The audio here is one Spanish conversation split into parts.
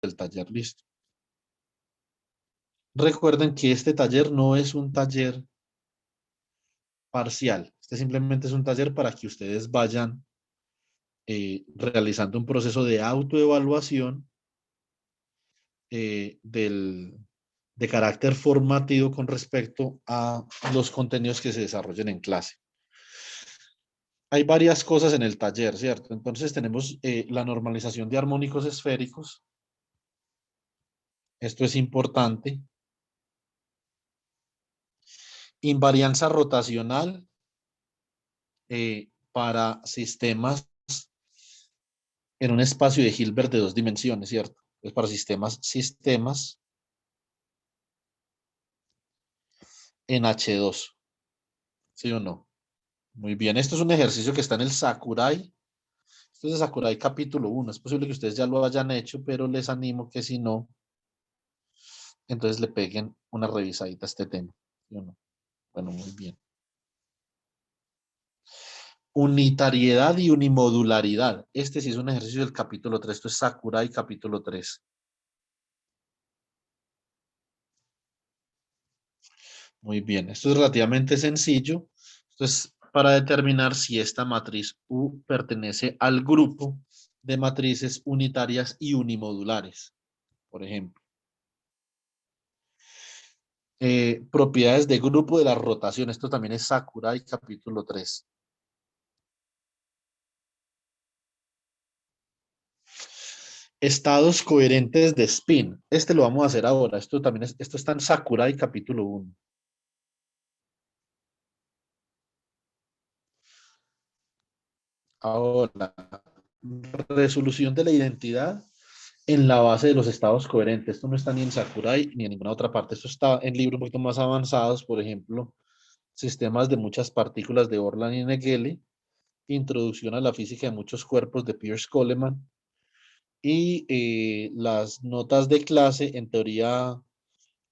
del taller. Listo. Recuerden que este taller no es un taller parcial. Este simplemente es un taller para que ustedes vayan realizando un proceso de autoevaluación de carácter formativo con respecto a los contenidos que se desarrollen en clase. Hay varias cosas en el taller, ¿cierto? Entonces tenemos la normalización de armónicos esféricos. Esto es importante. Invarianza rotacional para sistemas en un espacio de Hilbert de 2 dimensiones, ¿cierto? Es para sistemas en H2, ¿sí o no? Muy bien, esto es un ejercicio que está en el Sakurai. Esto es de Sakurai capítulo 1. Es posible que ustedes ya lo hayan hecho, pero les animo que si no, entonces le peguen una revisadita a este tema, ¿sí o no? Bueno, muy bien. Unitariedad y unimodularidad. Este sí es un ejercicio del capítulo 3. Esto es Sakurai capítulo 3. Muy bien, esto es relativamente sencillo. Esto es para determinar si esta matriz U pertenece al grupo de matrices unitarias y unimodulares, por ejemplo. Propiedades de grupo de la rotación. Esto también es Sakurai capítulo 3. Estados coherentes de spin. Este lo vamos a hacer ahora. Esto está en Sakurai capítulo 1. Ahora, resolución de la identidad en la base de los estados coherentes. Esto no está ni en Sakurai ni en ninguna otra parte. Esto está en libros un poquito más avanzados, por ejemplo, sistemas de muchas partículas de Orlan y Nageli, introducción a la física de muchos cuerpos de Pierce Coleman y las notas de clase en teoría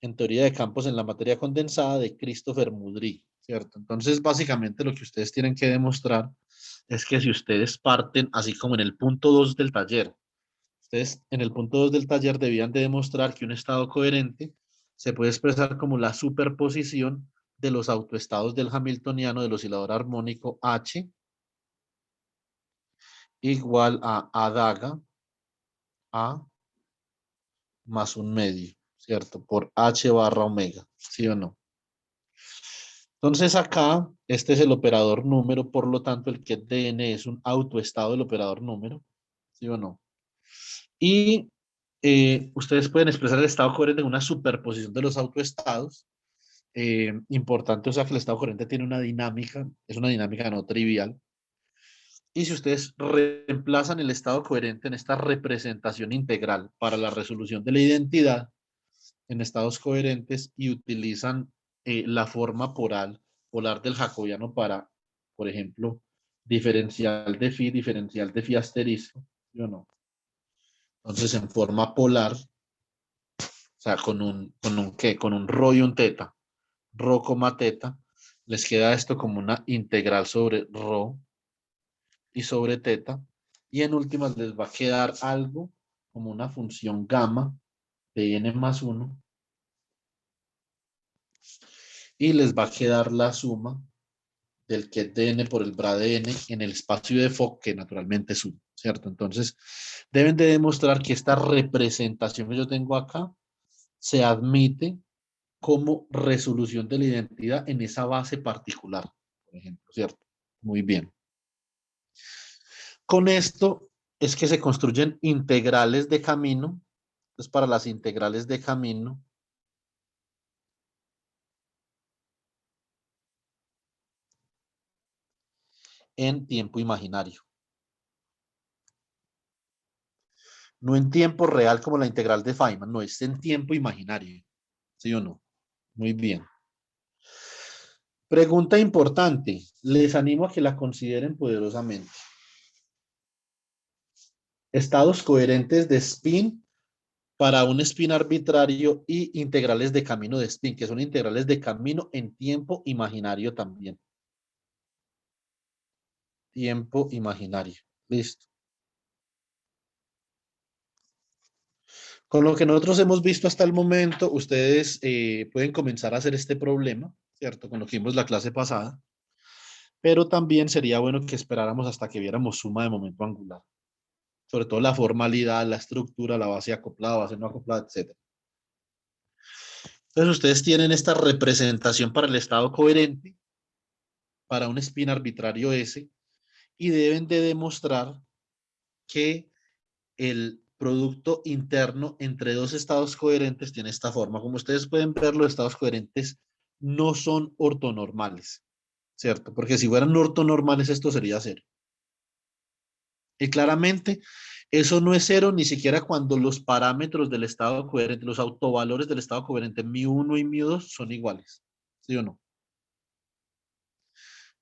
de campos en la materia condensada de Christopher Mudry, ¿cierto? Entonces, básicamente lo que ustedes tienen que demostrar es que si ustedes parten, así como en el punto 2 del taller, ustedes en el punto 2 del taller debían de demostrar que un estado coherente se puede expresar como la superposición de los autoestados del Hamiltoniano del oscilador armónico H igual a daga A más un medio, ¿cierto? Por H barra omega, ¿sí o no? Entonces acá, este es el operador número, por lo tanto el que DN es un autoestado del operador número, ¿sí o no? Y ustedes pueden expresar el estado coherente en una superposición de los autoestados. Importante, o sea que el estado coherente tiene una dinámica, es una dinámica no trivial. Y si ustedes reemplazan el estado coherente en esta representación integral para la resolución de la identidad en estados coherentes y utilizan la forma polar del jacobiano para, por ejemplo, diferencial de phi asterisco, ¿sí o no? Entonces, en forma polar, o sea, con un rho y un teta, rho, teta, les queda esto como una integral sobre rho y sobre teta, y en últimas les va a quedar algo como una función gamma de n más 1, y les va a quedar la suma del que de n por el bra de n en el espacio de Fock, que naturalmente es 1, ¿cierto? Entonces, deben de demostrar que esta representación que yo tengo acá se admite como resolución de la identidad en esa base particular, por ejemplo, ¿cierto? Muy bien. Con esto es que se construyen integrales de camino. Entonces, para las integrales de camino, en tiempo imaginario. No en tiempo real como la integral de Feynman, no, es en tiempo imaginario. ¿Sí o no? Muy bien. Pregunta importante. Les animo a que la consideren poderosamente. Estados coherentes de spin para un spin arbitrario y integrales de camino de spin, que son integrales de camino en tiempo imaginario también. Tiempo imaginario. Listo. Con lo que nosotros hemos visto hasta el momento, ustedes pueden comenzar a hacer este problema, ¿cierto? Con lo que vimos la clase pasada, pero también sería bueno que esperáramos hasta que viéramos suma de momento angular, sobre todo la formalidad, la estructura, la base acoplada, base no acoplada, etcétera. Entonces ustedes tienen esta representación para el estado coherente, para un spin arbitrario S, y deben de demostrar que el producto interno entre dos estados coherentes tiene esta forma. Como ustedes pueden ver, los estados coherentes no son ortonormales, ¿cierto? Porque si fueran ortonormales, esto sería cero. Y claramente, eso no es cero ni siquiera cuando los parámetros del estado coherente, los autovalores del estado coherente, μ1 y μ2, son iguales. ¿Sí o no?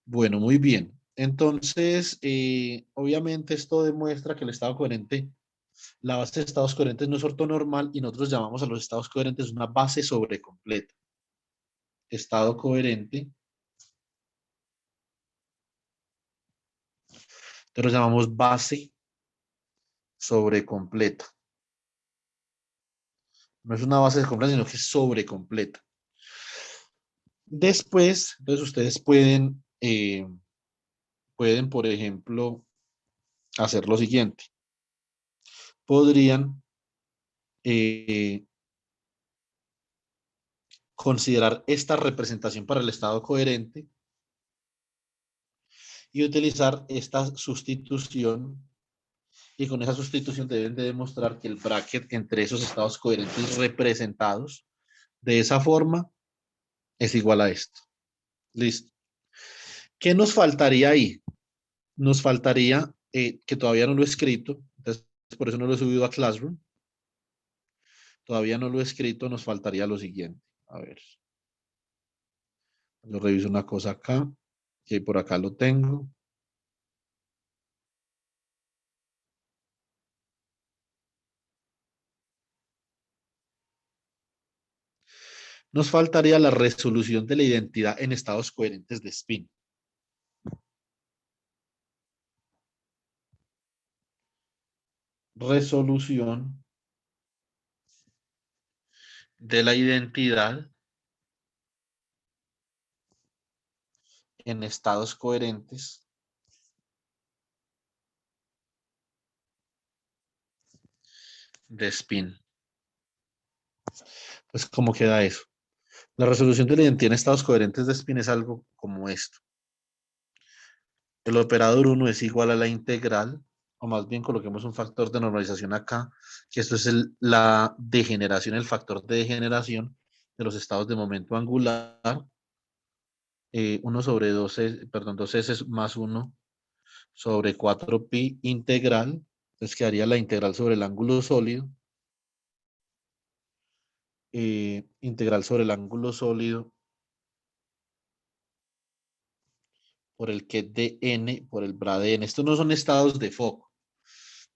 Bueno, muy bien. Entonces, obviamente esto demuestra que el estado coherente, la base de estados coherentes no es ortonormal y nosotros llamamos a los estados coherentes una base sobrecompleta. Estado coherente, entonces lo llamamos base sobrecompleta. No es una base completa, sino que es sobrecompleta. Después, entonces ustedes pueden, por ejemplo, hacer lo siguiente. Podrían eh, considerar esta representación para el estado coherente y utilizar esta sustitución, y con esa sustitución deben de demostrar que el bracket entre esos estados coherentes representados de esa forma es igual a esto. Listo. ¿Qué nos faltaría ahí? Nos faltaría, que todavía no lo he escrito, entonces por eso no lo he subido a Classroom, todavía no lo he escrito, nos faltaría lo siguiente. A ver, yo reviso una cosa acá, que por acá lo tengo. Nos faltaría la resolución de la identidad en estados coherentes de spin. Resolución de la identidad en estados coherentes de spin. Pues, ¿cómo queda eso? La resolución de la identidad en estados coherentes de spin es algo como esto. El operador 1 es igual a la integral, o más bien coloquemos un factor de normalización acá, que esto es la degeneración, el factor de degeneración de los estados de momento angular, 1 sobre 2, perdón, 2s más 1 sobre 4pi integral, entonces quedaría la integral sobre el ángulo sólido, integral sobre el ángulo sólido por el que de n por el bra de n. Estos no son estados de foco.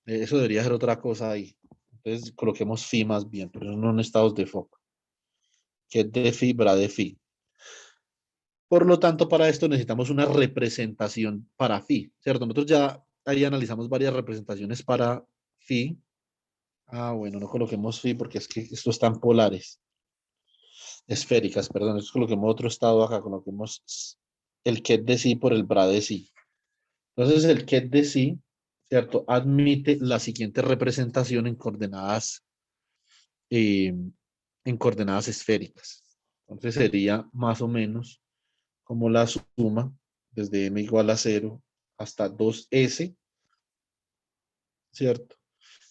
Eso debería ser otra cosa ahí. Entonces coloquemos phi más bien, pero no son estados de foco. Que de phi, bra de phi. Por lo tanto, para esto necesitamos una representación para phi, ¿cierto? Nosotros ya ahí analizamos varias representaciones para phi. Ah, bueno, no coloquemos phi porque es que estos están polares. Esféricas, perdón. Entonces coloquemos otro estado acá, coloquemos el ket de phi por el bra de phi. Entonces el ket de psi, ¿cierto? Admite la siguiente representación eh, en coordenadas esféricas. Entonces sería más o menos como la suma desde m igual a 0 hasta 2s, ¿cierto?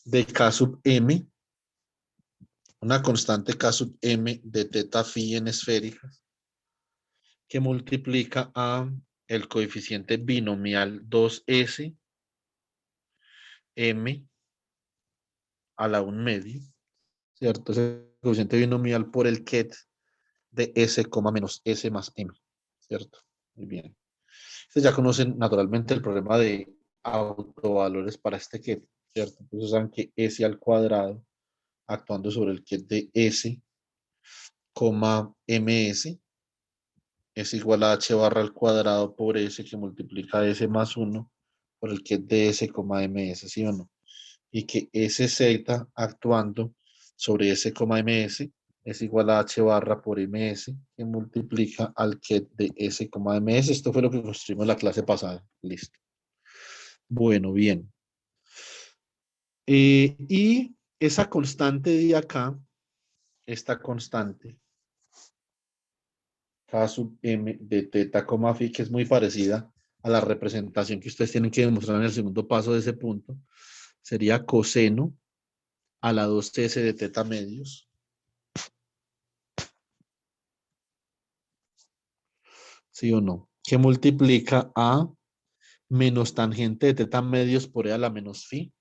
De k sub m, una constante k sub m de teta phi en esféricas, que multiplica a el coeficiente binomial 2s m a la 1 medio, ¿cierto? Ese coeficiente binomial por el ket de s, menos s más m, ¿cierto? Muy bien. Ustedes ya conocen naturalmente el problema de autovalores para este ket, ¿cierto? Entonces saben que s al cuadrado actuando sobre el ket de s, ms, es igual a h barra al cuadrado por s que multiplica s más 1 por el ket de s, ms, ¿sí o no? Y que sz actuando sobre S, ms es igual a H barra por ms que multiplica al ket de S, ms. Esto fue lo que construimos en la clase pasada. Listo. Bueno, bien. Y esa constante de acá, esta constante, K sub m de teta, phi, que es muy parecida a la representación que ustedes tienen que demostrar en el segundo paso de ese punto, sería coseno a la 2s de teta medios. ¿Sí o no? Que multiplica a menos tangente de teta medios por e a la menos phi,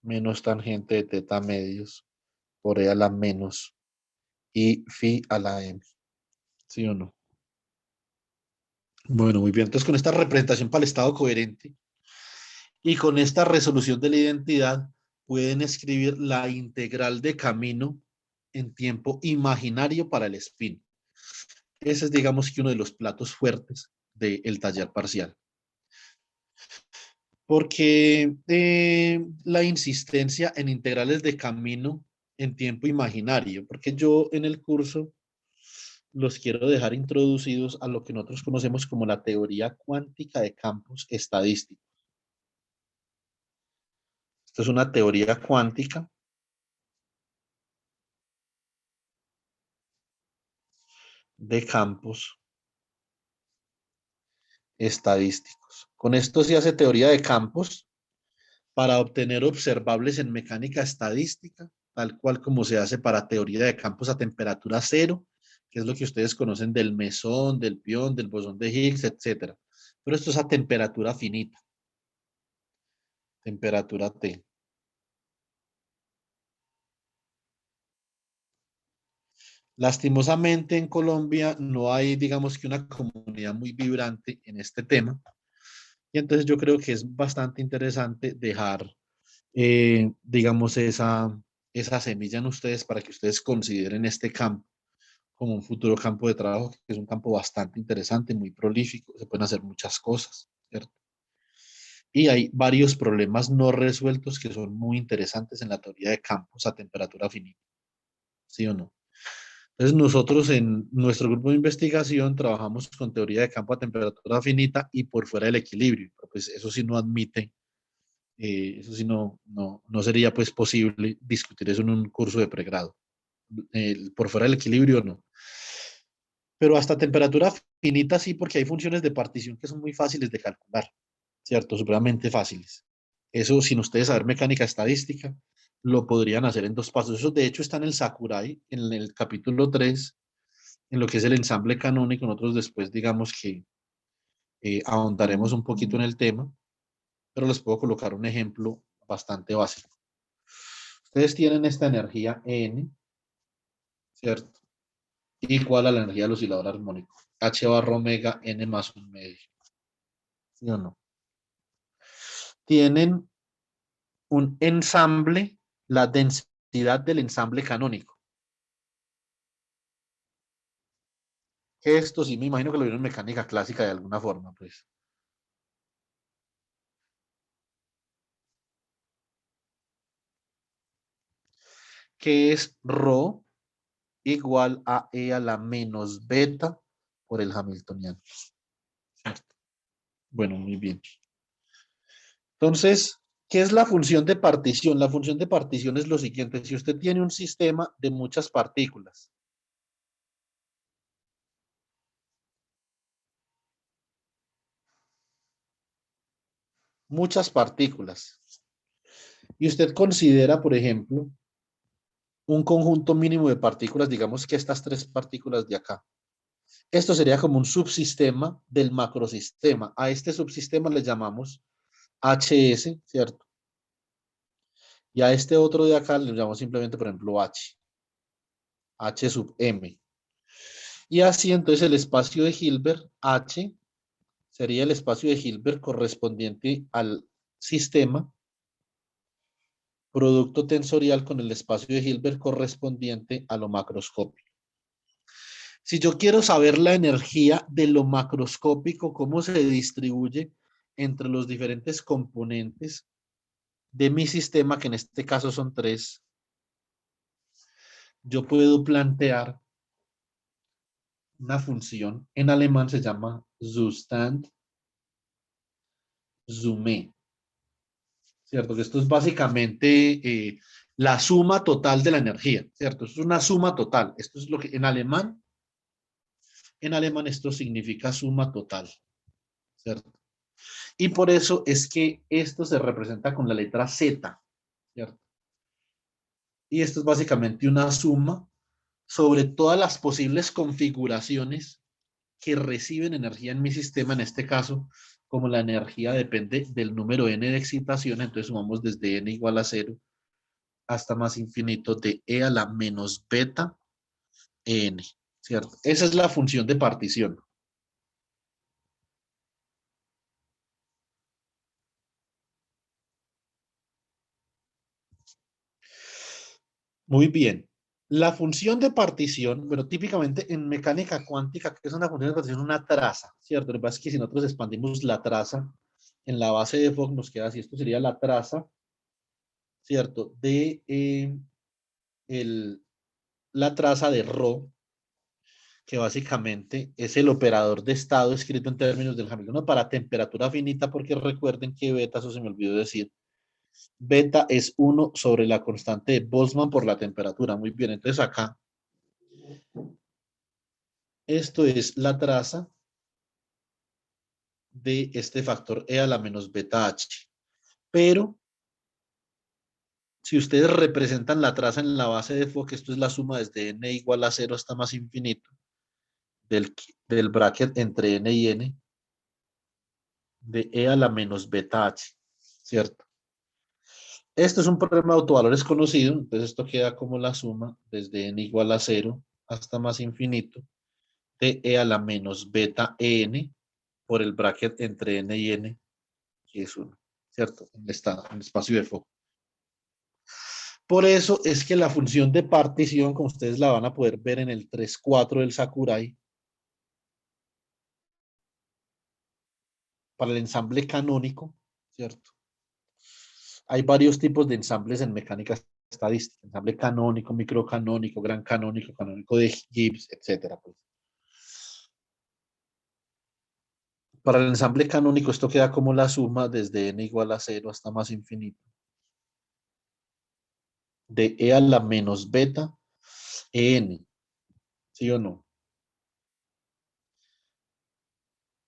menos tangente de teta medios por e a la menos y phi a la m. ¿Sí o no? Bueno, muy bien. Entonces, con esta representación para el estado coherente y con esta resolución de la identidad, pueden escribir la integral de camino en tiempo imaginario para el spin. Ese es, digamos, que uno de los platos fuertes del taller parcial. Porque la insistencia en integrales de camino en tiempo imaginario, porque yo en el curso los quiero dejar introducidos a lo que nosotros conocemos como la teoría cuántica de campos estadísticos. Esto es una teoría cuántica de campos estadísticos. Con esto se hace teoría de campos para obtener observables en mecánica estadística, tal cual como se hace para teoría de campos a temperatura cero, que es lo que ustedes conocen del mesón, del pión, del bosón de Higgs, etc. Pero esto es a temperatura finita, temperatura T. Lastimosamente en Colombia no hay, digamos, que una comunidad muy vibrante en este tema. Y entonces yo creo que es bastante interesante dejar, digamos, esa semilla en ustedes para que ustedes consideren este campo como un futuro campo de trabajo, que es un campo bastante interesante, muy prolífico, se pueden hacer muchas cosas, ¿cierto? Y hay varios problemas no resueltos que son muy interesantes en la teoría de campos a temperatura finita, ¿sí o no? Entonces nosotros en nuestro grupo de investigación trabajamos con teoría de campo a temperatura finita y por fuera del equilibrio, pero pues eso sí no admite, eso sí no sería pues posible discutir eso en un curso de pregrado. Por fuera del equilibrio no. Pero hasta temperatura finita sí, porque hay funciones de partición que son muy fáciles de calcular, ¿cierto? Supremamente fáciles. Eso, sin ustedes saber mecánica estadística, lo podrían hacer en 2 pasos. Eso, de hecho, está en el Sakurai, en el capítulo 3, en lo que es el ensamble canónico. Nosotros después, digamos que ahondaremos un poquito en el tema, pero les puedo colocar un ejemplo bastante básico. Ustedes tienen esta energía N, ¿cierto? Igual a la energía del oscilador armónico. H barra omega N más un medio. ¿Sí o no? Tienen un ensamble, la densidad del ensamble canónico. Esto sí me imagino que lo vieron en mecánica clásica de alguna forma, pues. Que es ρ igual a E a la menos beta por el Hamiltoniano. Bueno, muy bien. Entonces, ¿qué es la función de partición? La función de partición es lo siguiente. Si usted tiene un sistema de muchas partículas, y usted considera, por ejemplo, un conjunto mínimo de partículas, digamos que estas 3 partículas de acá. Esto sería como un subsistema del macrosistema. A este subsistema le llamamos HS, ¿cierto? Y a este otro de acá le llamamos simplemente, por ejemplo, H sub M. Y así entonces el espacio de Hilbert, H, sería el espacio de Hilbert correspondiente al sistema, producto tensorial con el espacio de Hilbert correspondiente a lo macroscópico. Si yo quiero saber la energía de lo macroscópico, cómo se distribuye entre los diferentes componentes de mi sistema, que en este caso son 3, yo puedo plantear una función, en alemán se llama Zustand Summe, ¿cierto? Que esto es básicamente la suma total de la energía, ¿cierto? Esto es una suma total. Esto es lo que en alemán esto significa suma total, ¿cierto? Y por eso es que esto se representa con la letra Z, ¿cierto? Y esto es básicamente una suma sobre todas las posibles configuraciones que reciben energía en mi sistema, en este caso, como la energía depende del número n de excitación, entonces sumamos desde n igual a 0 hasta más infinito de e a la menos beta n, ¿cierto? Esa es la función de partición. Muy bien. La función de partición, bueno, típicamente en mecánica cuántica, que es una función de partición, una traza, ¿cierto? Lo que pasa es que si nosotros expandimos la traza en la base de Fock, nos queda así. Esto sería la traza, ¿cierto? De el, la traza de Rho, que básicamente es el operador de estado escrito en términos del Hamiltoniano para temperatura finita, porque recuerden que beta, eso se me olvidó decir, beta es 1 sobre la constante de Boltzmann por la temperatura. Muy bien, entonces acá, esto es la traza de este factor E a la menos beta H. Pero si ustedes representan la traza en la base de Fock, esto es la suma desde n igual a 0 hasta más infinito del, del bracket entre n y n de E a la menos beta H, ¿cierto? Esto es un problema de autovalores conocido, entonces esto queda como la suma desde n igual a 0 hasta más infinito de E a la menos beta n por el bracket entre n y n, que es 1, ¿cierto? En el espacio de Fock. Por eso es que la función de partición, como ustedes la van a poder ver en el 3.4 del Sakurai, para el ensamble canónico, ¿cierto? Hay varios tipos de ensambles en mecánica estadística, ensamble canónico, microcanónico, gran canónico, canónico de Gibbs, etcétera. Pues. Para el ensamble canónico esto queda como la suma desde n igual a 0 hasta más infinito de e a la menos beta en, ¿sí o no?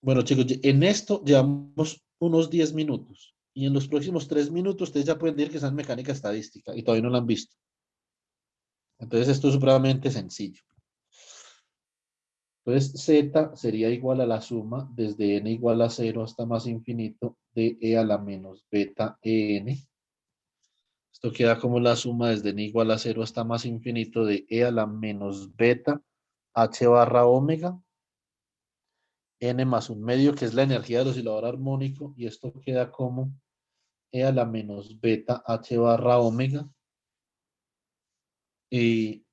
Bueno, chicos, en esto llevamos unos 10 minutos y en los próximos 3 minutos ustedes ya pueden decir que están en mecánica estadística y todavía no lo han visto. Entonces esto es supremamente sencillo. Entonces z sería igual a la suma desde n igual a 0 hasta más infinito de e a la menos beta en. Esto queda como la suma desde n igual a 0 hasta más infinito de e a la menos beta h barra omega n más un medio, que es la energía del oscilador armónico, y esto queda como e a la menos beta h barra omega y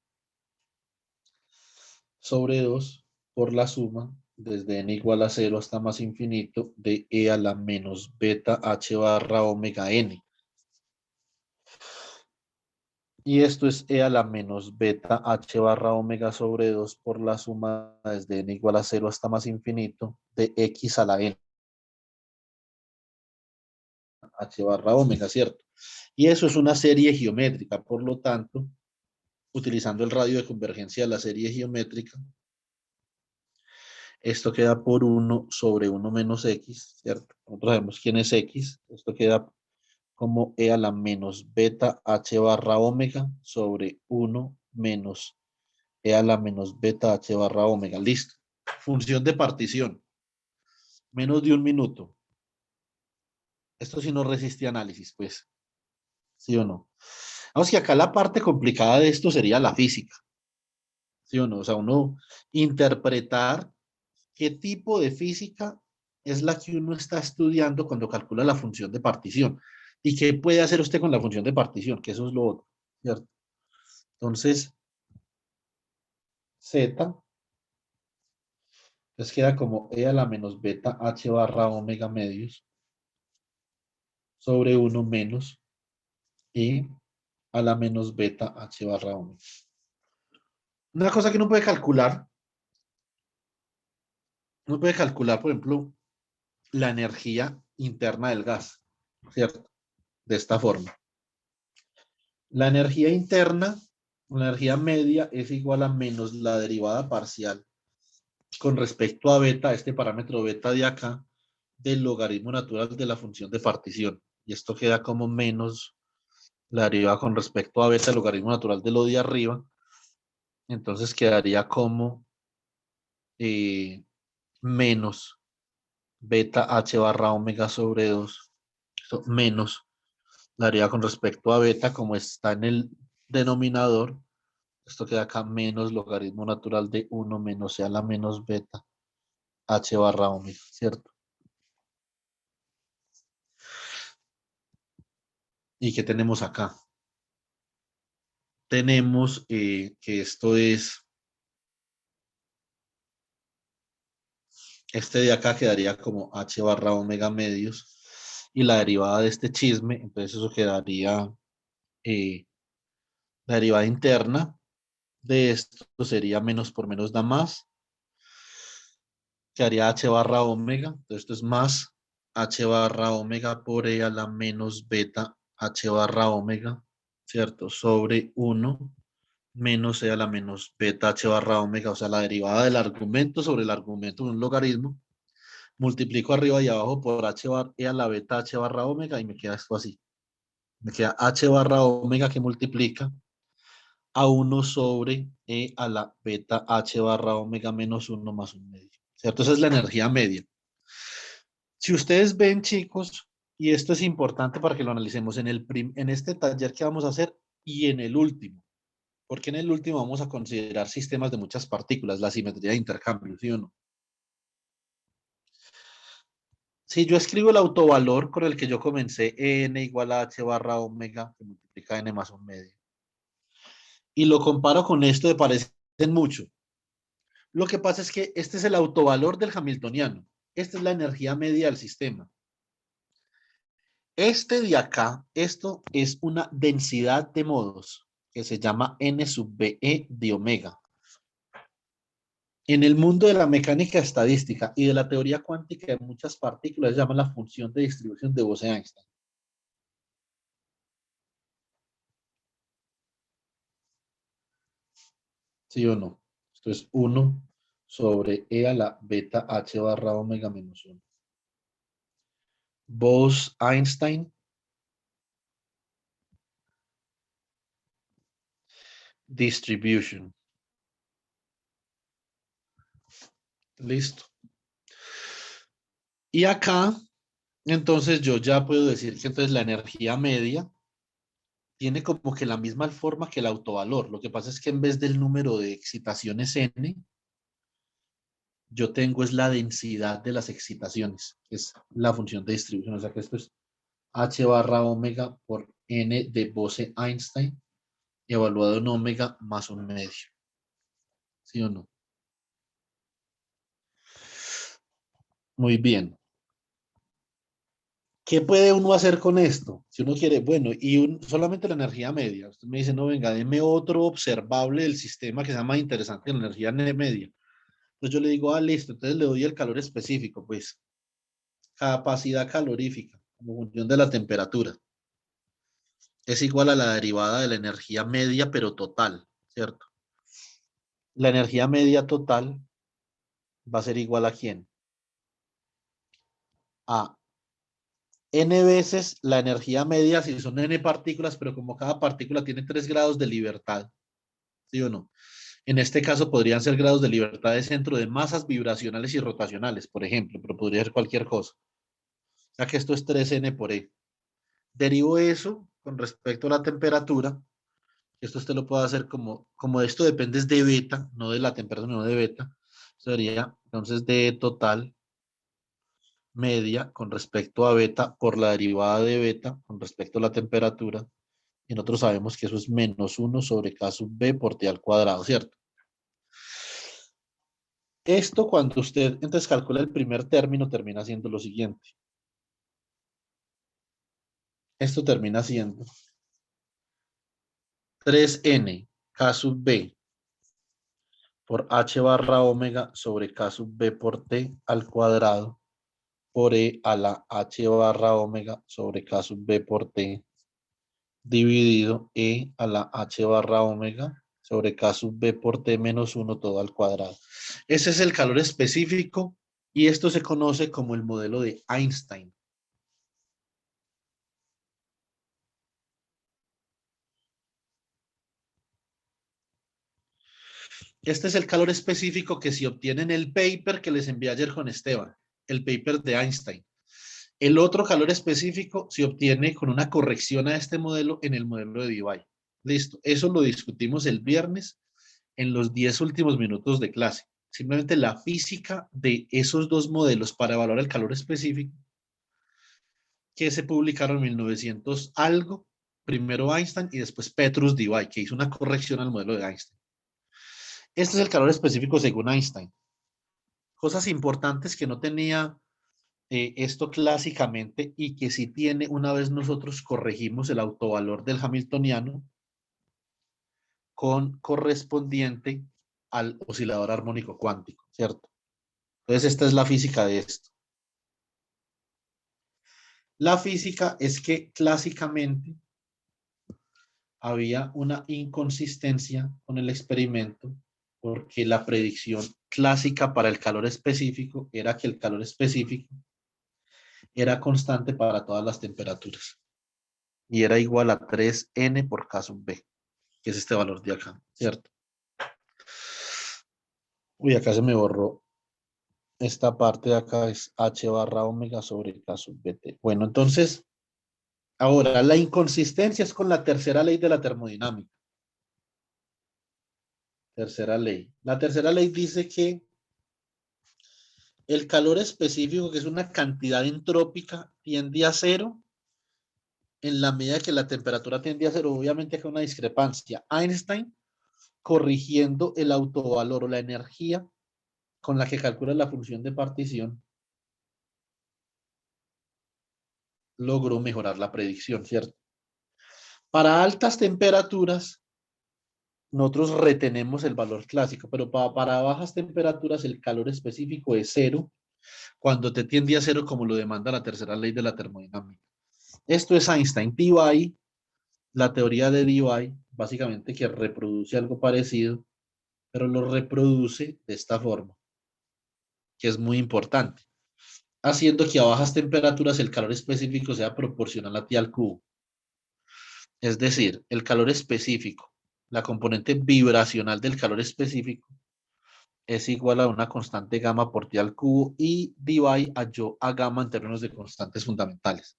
sobre 2 por la suma desde n igual a 0 hasta más infinito de e a la menos beta h barra omega n. Y esto es e a la menos beta h barra omega sobre 2 por la suma desde n igual a 0 hasta más infinito de x a la n h barra omega, ¿cierto? Y eso es una serie geométrica, por lo tanto, utilizando el radio de convergencia de la serie geométrica, esto queda por 1 sobre 1 menos x, ¿cierto? Nosotros sabemos quién es x, esto queda como e a la menos beta h barra omega sobre 1 menos e a la menos beta h barra omega. Listo. Función de partición. Menos de un minuto. Esto sí no resiste análisis, pues. ¿Sí o no? Vamos que acá la parte complicada de esto sería la física. ¿Sí o no? O sea, uno interpretar qué tipo de física es la que uno está estudiando cuando calcula la función de partición. ¿Y qué puede hacer usted con la función de partición? Que eso es lo otro, ¿cierto? Entonces, Z, pues queda como E a la menos beta H barra omega medios sobre 1 menos E a la menos beta H barra omega. Una cosa que uno puede calcular, por ejemplo, la energía interna del gas, ¿cierto? De esta forma. La energía interna, la energía media es igual a menos la derivada parcial con respecto a beta, este parámetro beta de acá, del logaritmo natural de la función de partición. Y esto queda como menos la derivada con respecto a beta, el logaritmo natural de lo de arriba. Entonces quedaría como menos beta h barra omega sobre 2, menos la derivada con respecto a beta, como está en el denominador. Esto queda acá menos logaritmo natural de 1 menos c a la menos beta h barra omega, ¿cierto? ¿Y qué tenemos acá? Tenemos que esto es, este de acá quedaría como h barra omega medios y la derivada de este chisme, entonces eso quedaría, la derivada interna de esto sería menos por menos da más, quedaría h barra omega, entonces esto es más h barra omega por e a la menos beta h barra omega, ¿cierto? Sobre 1 menos e a la menos beta h barra omega, o sea, la derivada del argumento sobre el argumento de un logaritmo, multiplico arriba y abajo por h bar, e a la beta h barra omega y me queda esto así. Me queda h barra omega que multiplica a 1 sobre e a la beta h barra omega menos 1 más 1 medio. ¿Cierto? Esa es la energía media. Si ustedes ven, chicos, y esto es importante para que lo analicemos en este taller que vamos a hacer y en el último, porque en el último vamos a considerar sistemas de muchas partículas, la simetría de intercambio, ¿sí o no? Si yo escribo el autovalor con el que yo comencé, n igual a h barra omega, que multiplica n más un medio, y lo comparo con esto, me parecen mucho. Lo que pasa es que este es el autovalor del Hamiltoniano. Esta es la energía media del sistema. Este de acá, esto es una densidad de modos que se llama n sub be de omega. En el mundo de la mecánica estadística y de la teoría cuántica de muchas partículas se llama la función de distribución de Bose-Einstein. ¿Sí o no? Esto es 1 sobre e a la beta h barra omega menos 1. Bose-Einstein distribution. Listo. Y acá, entonces yo ya puedo decir que entonces la energía media tiene como que la misma forma que el autovalor. Lo que pasa es que en vez del número de excitaciones n, yo tengo es la densidad de las excitaciones, que es la función de distribución. O sea que esto es h barra omega por n de Bose-Einstein evaluado en omega más un medio. ¿Sí o no? Muy bien. ¿Qué puede uno hacer con esto? Si uno quiere, bueno, solamente la energía media. Usted me dice, no, venga, deme otro observable del sistema que sea más interesante, la energía media. Entonces yo le digo, listo, entonces le doy el calor específico, pues capacidad calorífica, como función de la temperatura, es igual a la derivada de la energía media, pero total, ¿cierto? La energía media total va a ser igual a ¿quién? A n veces la energía media, si son n partículas, pero como cada partícula tiene 3 grados de libertad, ¿sí o no? En este caso podrían ser grados de libertad de centro de masas vibracionales y rotacionales, por ejemplo, pero podría ser cualquier cosa. O sea que esto es 3n por e. Derivo eso con respecto a la temperatura. Esto usted lo puede hacer como esto depende de beta, no de la temperatura, no de beta. Sería entonces de total media con respecto a beta por la derivada de beta con respecto a la temperatura. Y nosotros sabemos que eso es menos 1 sobre k sub b por t al cuadrado, ¿cierto? Esto cuando usted entonces calcula el primer término termina siendo lo siguiente. Esto termina siendo 3n k sub b por H barra omega sobre K sub B por T al cuadrado por E a la H barra omega sobre K sub B por T dividido E a la H barra omega sobre K sub B por T menos 1 todo al cuadrado. Ese es el calor específico y esto se conoce como el modelo de Einstein. Este es el calor específico que se obtiene en el paper que les envié ayer con Esteban, el paper de Einstein. El otro calor específico se obtiene con una corrección a este modelo en el modelo de Debye. Listo, eso lo discutimos el viernes en los 10 últimos minutos de clase. Simplemente la física de esos dos modelos para evaluar el calor específico que se publicaron en 1900 algo, primero Einstein y después Petrus Debye, que hizo una corrección al modelo de Einstein. Este es el calor específico según Einstein. Cosas importantes que no tenía esto clásicamente y que sí tiene una vez nosotros corregimos el autovalor del hamiltoniano con correspondiente al oscilador armónico cuántico, ¿cierto? Entonces esta es la física de esto. La física es que clásicamente había una inconsistencia con el experimento porque la predicción clásica para el calor específico era que el calor específico era constante para todas las temperaturas y era igual a 3n por K sub B, que es este valor de acá, ¿cierto? Uy, acá se me borró. Esta parte de acá es H barra omega sobre K sub BT. Bueno, entonces, ahora la inconsistencia es con la tercera ley de la termodinámica. Tercera ley. La tercera ley dice que el calor específico, que es una cantidad entrópica, tiende a cero en la medida que la temperatura tiende a cero. Obviamente acá hay una discrepancia. Einstein, corrigiendo el autovalor o la energía con la que calcula la función de partición, logró mejorar la predicción, ¿cierto? Para altas temperaturas, nosotros retenemos el valor clásico, pero para bajas temperaturas el calor específico es cero, cuando te tiende a cero como lo demanda la tercera ley de la termodinámica. Esto es Einstein. Debye, la teoría de Debye, básicamente que reproduce algo parecido, pero lo reproduce de esta forma, que es muy importante, haciendo que a bajas temperaturas el calor específico sea proporcional a T al cubo. Es decir, el calor específico, la componente vibracional del calor específico, es igual a una constante gamma por T al cubo y Debye halló a gamma en términos de constantes fundamentales.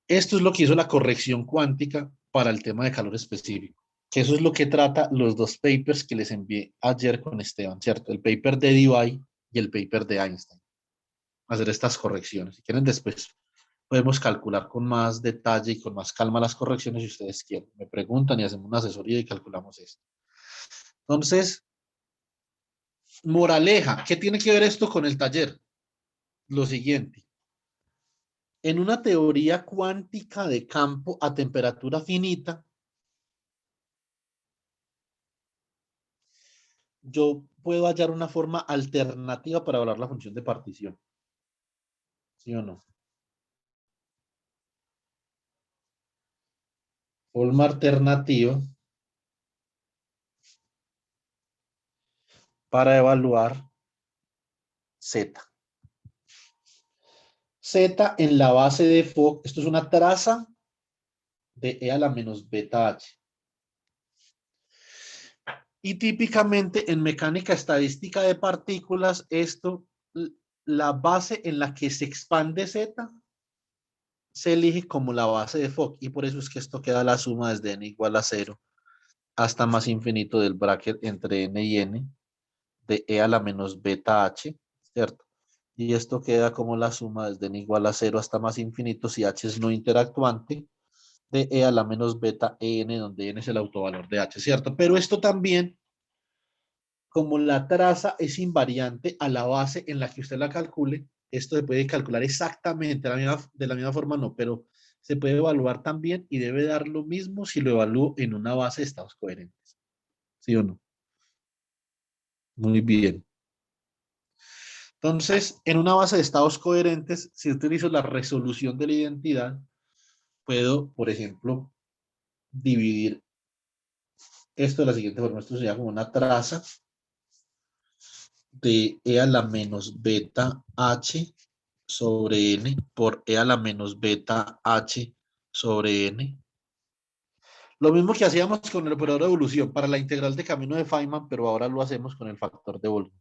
Esto es lo que hizo la corrección cuántica para el tema de calor específico, que eso es lo que trata los dos papers que les envié ayer con Esteban, ¿cierto? El paper de Debye y el paper de Einstein. Hacer estas correcciones. Si quieren después podemos calcular con más detalle y con más calma las correcciones si ustedes quieren. Me preguntan y hacemos una asesoría y calculamos esto. Entonces, moraleja, ¿qué tiene que ver esto con el taller? Lo siguiente. En una teoría cuántica de campo a temperatura finita, yo puedo hallar una forma alternativa para evaluar la función de partición. ¿Sí o no? Forma alternativa para evaluar Z. Z en la base de Fock, esto es una traza de E a la menos beta H. Y típicamente en mecánica estadística de partículas, esto, la base en la que se expande Z, se elige como la base de Fock. Y por eso es que esto queda la suma desde n igual a 0 hasta más infinito del bracket entre n y n de E a la menos beta H, ¿cierto? Y esto queda como la suma desde n igual a 0 hasta más infinito si H es no interactuante de E a la menos beta EN, donde N es el autovalor de H, ¿cierto? Pero esto también, como la traza es invariante a la base en la que usted la calcule, esto se puede calcular exactamente de la misma forma, no, pero se puede evaluar también y debe dar lo mismo si lo evalúo en una base de estados coherentes. ¿Sí o no? Muy bien. Entonces, en una base de estados coherentes, si utilizo la resolución de la identidad, puedo, por ejemplo, dividir esto de la siguiente forma. Esto sería como una traza de e a la menos beta h sobre n por e a la menos beta h sobre n. Lo mismo que hacíamos con el operador de evolución para la integral de camino de Feynman, pero ahora lo hacemos con el factor de volumen.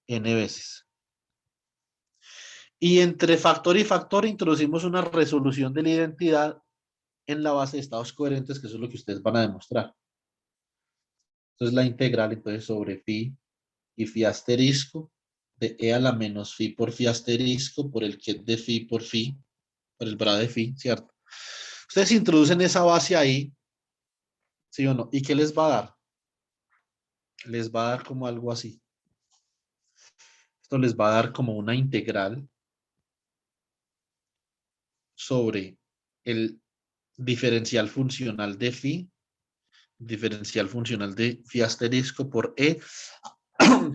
N veces. Y entre factor y factor introducimos una resolución de la identidad en la base de estados coherentes, que eso es lo que ustedes van a demostrar. Entonces la integral entonces sobre phi y phi asterisco de e a la menos phi por phi asterisco por el ket de phi por phi, por el bra de phi, ¿cierto? Ustedes introducen esa base ahí, ¿sí o no? ¿Y qué les va a dar? Les va a dar como algo así. Esto les va a dar como una integral sobre el diferencial funcional de phi, diferencial funcional de phi asterisco por e.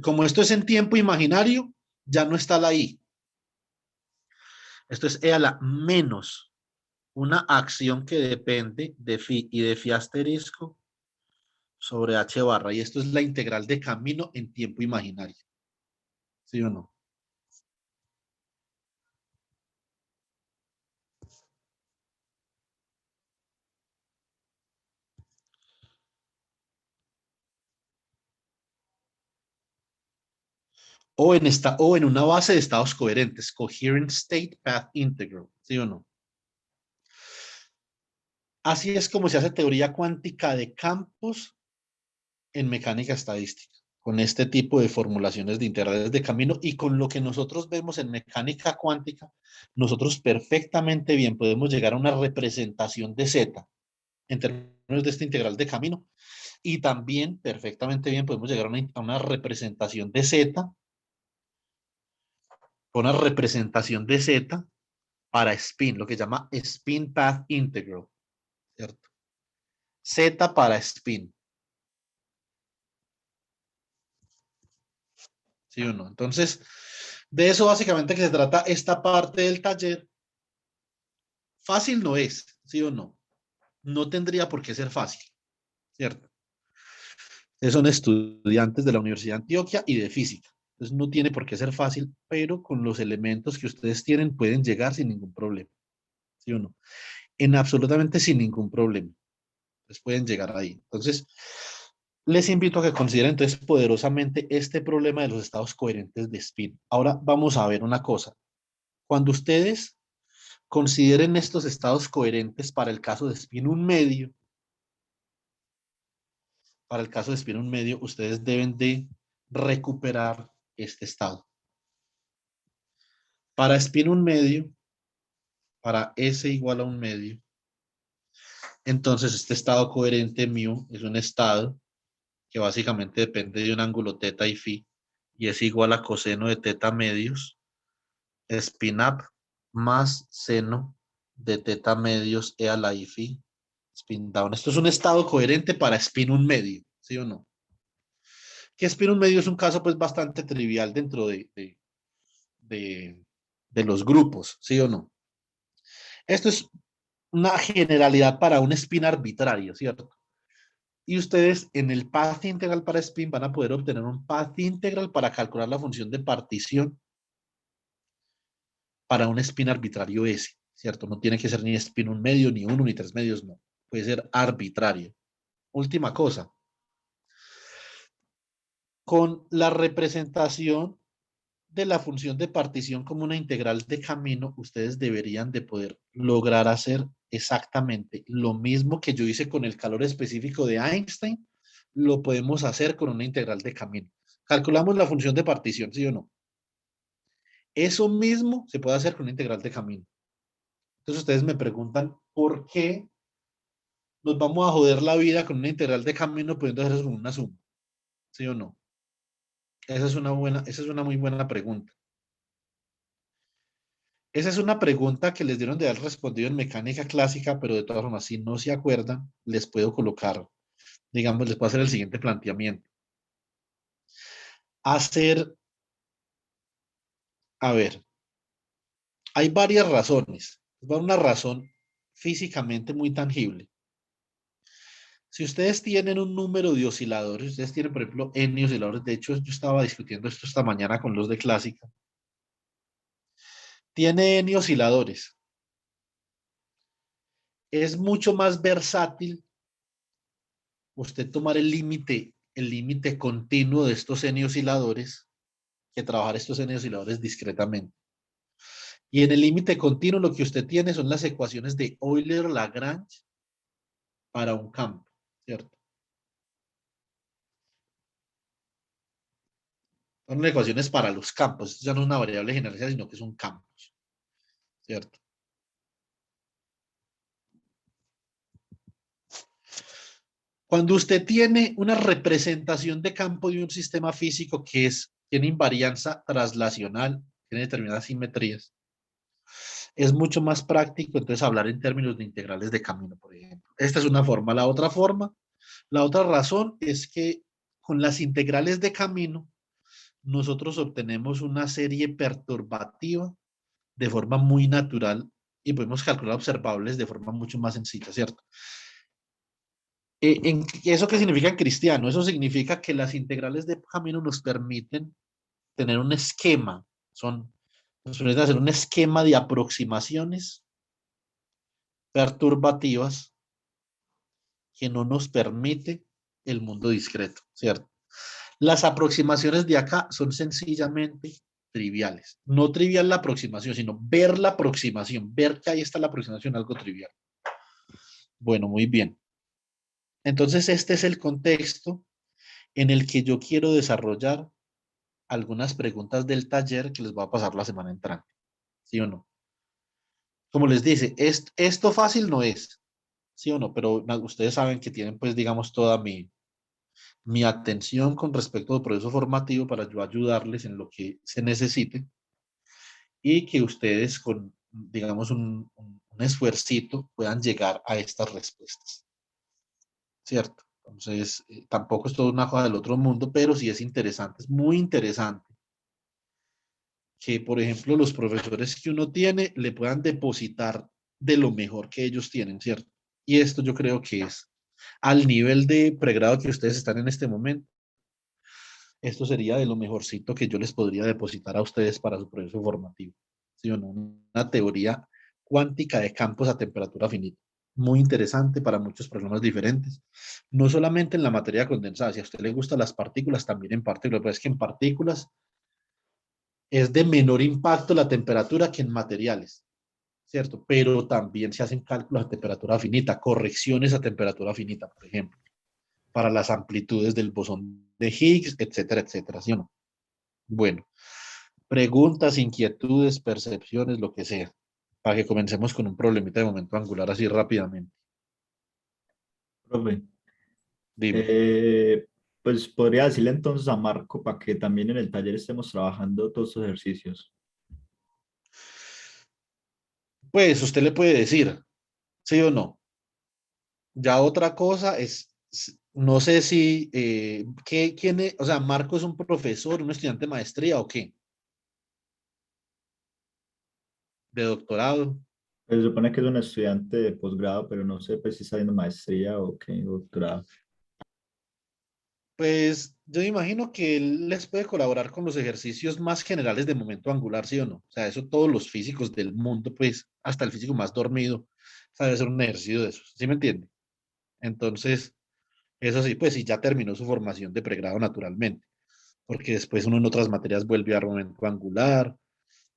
Como esto es en tiempo imaginario, ya no está la i. Esto es e a la menos una acción que depende de phi y de phi asterisco sobre h barra. Y esto es la integral de camino en tiempo imaginario. ¿Sí o no? O en una base de estados coherentes, coherent state path integral. ¿Sí o no? Así es como se hace teoría cuántica de campos en mecánica estadística, con este tipo de formulaciones de integrales de camino y con lo que nosotros vemos en mecánica cuántica, nosotros perfectamente bien podemos llegar a una representación de Z en términos de este integral de camino y también perfectamente bien podemos llegar a una representación de Z, para spin, lo que se llama spin path integral, ¿cierto? Z para spin, ¿sí o no? Entonces, de eso básicamente que se trata esta parte del taller. Fácil no es, ¿sí o no? No tendría por qué ser fácil, ¿cierto? Ustedes son estudiantes de la Universidad de Antioquia y de física. Entonces no tiene por qué ser fácil, pero con los elementos que ustedes tienen pueden llegar sin ningún problema, ¿sí o no? En absolutamente sin ningún problema. Entonces pueden llegar ahí. Entonces, les invito a que consideren entonces poderosamente este problema de los estados coherentes de spin. Ahora vamos a ver una cosa. Cuando ustedes consideren estos estados coherentes para el caso de spin un medio, para el caso de spin un medio, ustedes deben de recuperar este estado. Para spin un medio, para S igual a un medio, entonces este estado coherente mu es un estado que básicamente depende de un ángulo teta y phi, y es igual a coseno de teta medios, spin up más seno de teta medios e a la i phi, spin down. Esto es un estado coherente para spin un medio, ¿sí o no? Que spin un medio es un caso pues bastante trivial dentro de, de los grupos, ¿sí o no? Esto es una generalidad para un spin arbitrario, ¿cierto? Y ustedes en el path integral para spin van a poder obtener un path integral para calcular la función de partición para un spin arbitrario S, ¿cierto? No tiene que ser ni spin un medio, ni uno, ni tres medios, no. Puede ser arbitrario. Última cosa. Con la representación de la función de partición como una integral de camino, ustedes deberían de poder lograr hacer exactamente lo mismo que yo hice con el calor específico de Einstein, lo podemos hacer con una integral de camino. Calculamos la función de partición, ¿sí o no? Eso mismo se puede hacer con una integral de camino. Entonces ustedes me preguntan, ¿por qué nos vamos a joder la vida con una integral de camino pudiendo hacer eso con una suma? ¿Sí o no? Esa es una muy buena pregunta. Esa es una pregunta que les dieron de haber respondido en mecánica clásica, pero de todas formas, si no se acuerdan, les puedo colocar Digamos, les puedo hacer el siguiente planteamiento. Hacer, a ver, hay varias razones. Va una razón físicamente muy tangible. Si ustedes tienen un número de osciladores, ustedes tienen, por ejemplo, N osciladores, de hecho, yo estaba discutiendo esto esta mañana con los de clásica. Tiene N osciladores. Es mucho más versátil usted tomar el límite continuo de estos N osciladores que trabajar estos N osciladores discretamente. Y en el límite continuo lo que usted tiene son las ecuaciones de Euler-Lagrange para un campo, ¿cierto? Son ecuaciones para los campos. Esto ya no es una variable generalizada, sino que son campos, ¿cierto? Cuando usted tiene una representación de campo de un sistema físico que tiene invarianza traslacional, tiene determinadas simetrías, es mucho más práctico entonces hablar en términos de integrales de camino, por ejemplo. Esta es una forma. La otra razón es que con las integrales de camino, nosotros obtenemos una serie perturbativa de forma muy natural y podemos calcular observables de forma mucho más sencilla, ¿cierto? ¿Eso qué significa en cristiano? Eso significa que las integrales de camino nos permiten tener un esquema, nos permiten hacer un esquema de aproximaciones perturbativas que no nos permite el mundo discreto, ¿cierto? Las aproximaciones de acá son sencillamente triviales. No trivial la aproximación, sino ver la aproximación, ver que ahí está la aproximación, algo trivial. Bueno, muy bien. Entonces, este es el contexto en el que yo quiero desarrollar algunas preguntas del taller que les voy a pasar la semana entrante. ¿Sí o no? Como les dice, esto fácil no es, ¿sí o no? Pero ustedes saben que tienen, pues, digamos, toda mi atención con respecto al proceso formativo para yo ayudarles en lo que se necesite y que ustedes con, digamos, un esfuercito puedan llegar a estas respuestas, ¿cierto? Entonces, tampoco es toda una cosa del otro mundo, pero sí es interesante, es muy interesante que, por ejemplo, los profesores que uno tiene le puedan depositar de lo mejor que ellos tienen, ¿cierto? Y esto yo creo que es al nivel de pregrado que ustedes están en este momento. Esto sería de lo mejorcito que yo les podría depositar a ustedes para su proceso formativo. ¿Sí o no? Una teoría cuántica de campos a temperatura finita. Muy interesante para muchos problemas diferentes. No solamente en la materia condensada. Si a usted le gustan las partículas, también en partículas. Pero es que en partículas es de menor impacto la temperatura que en materiales, ¿cierto? Pero también se hacen cálculos a temperatura finita, correcciones a temperatura finita, por ejemplo, para las amplitudes del bosón de Higgs, etcétera, etcétera, ¿sí o no? Bueno, preguntas, inquietudes, percepciones, lo que sea, para que comencemos con un problemita de momento angular así rápidamente. Profe, Dime. eh, pues podría decirle entonces a Marco para que también en el taller estemos trabajando todos estos ejercicios. Pues usted le puede decir, sí o no. Ya otra cosa es, no sé si, ¿quién es? O sea, Marco es un profesor, un estudiante de maestría o qué, de doctorado. Se supone que es un estudiante de posgrado, pero no sé pues, si está haciendo maestría o qué, doctorado. Pues yo imagino que él les puede colaborar con los ejercicios más generales de momento angular, ¿sí o no? O sea, eso todos los físicos del mundo, pues hasta el físico más dormido, sabe hacer un ejercicio de eso, ¿sí me entiende? Entonces, eso sí, pues sí, ya terminó su formación de pregrado naturalmente, porque después uno en otras materias vuelve a momento angular,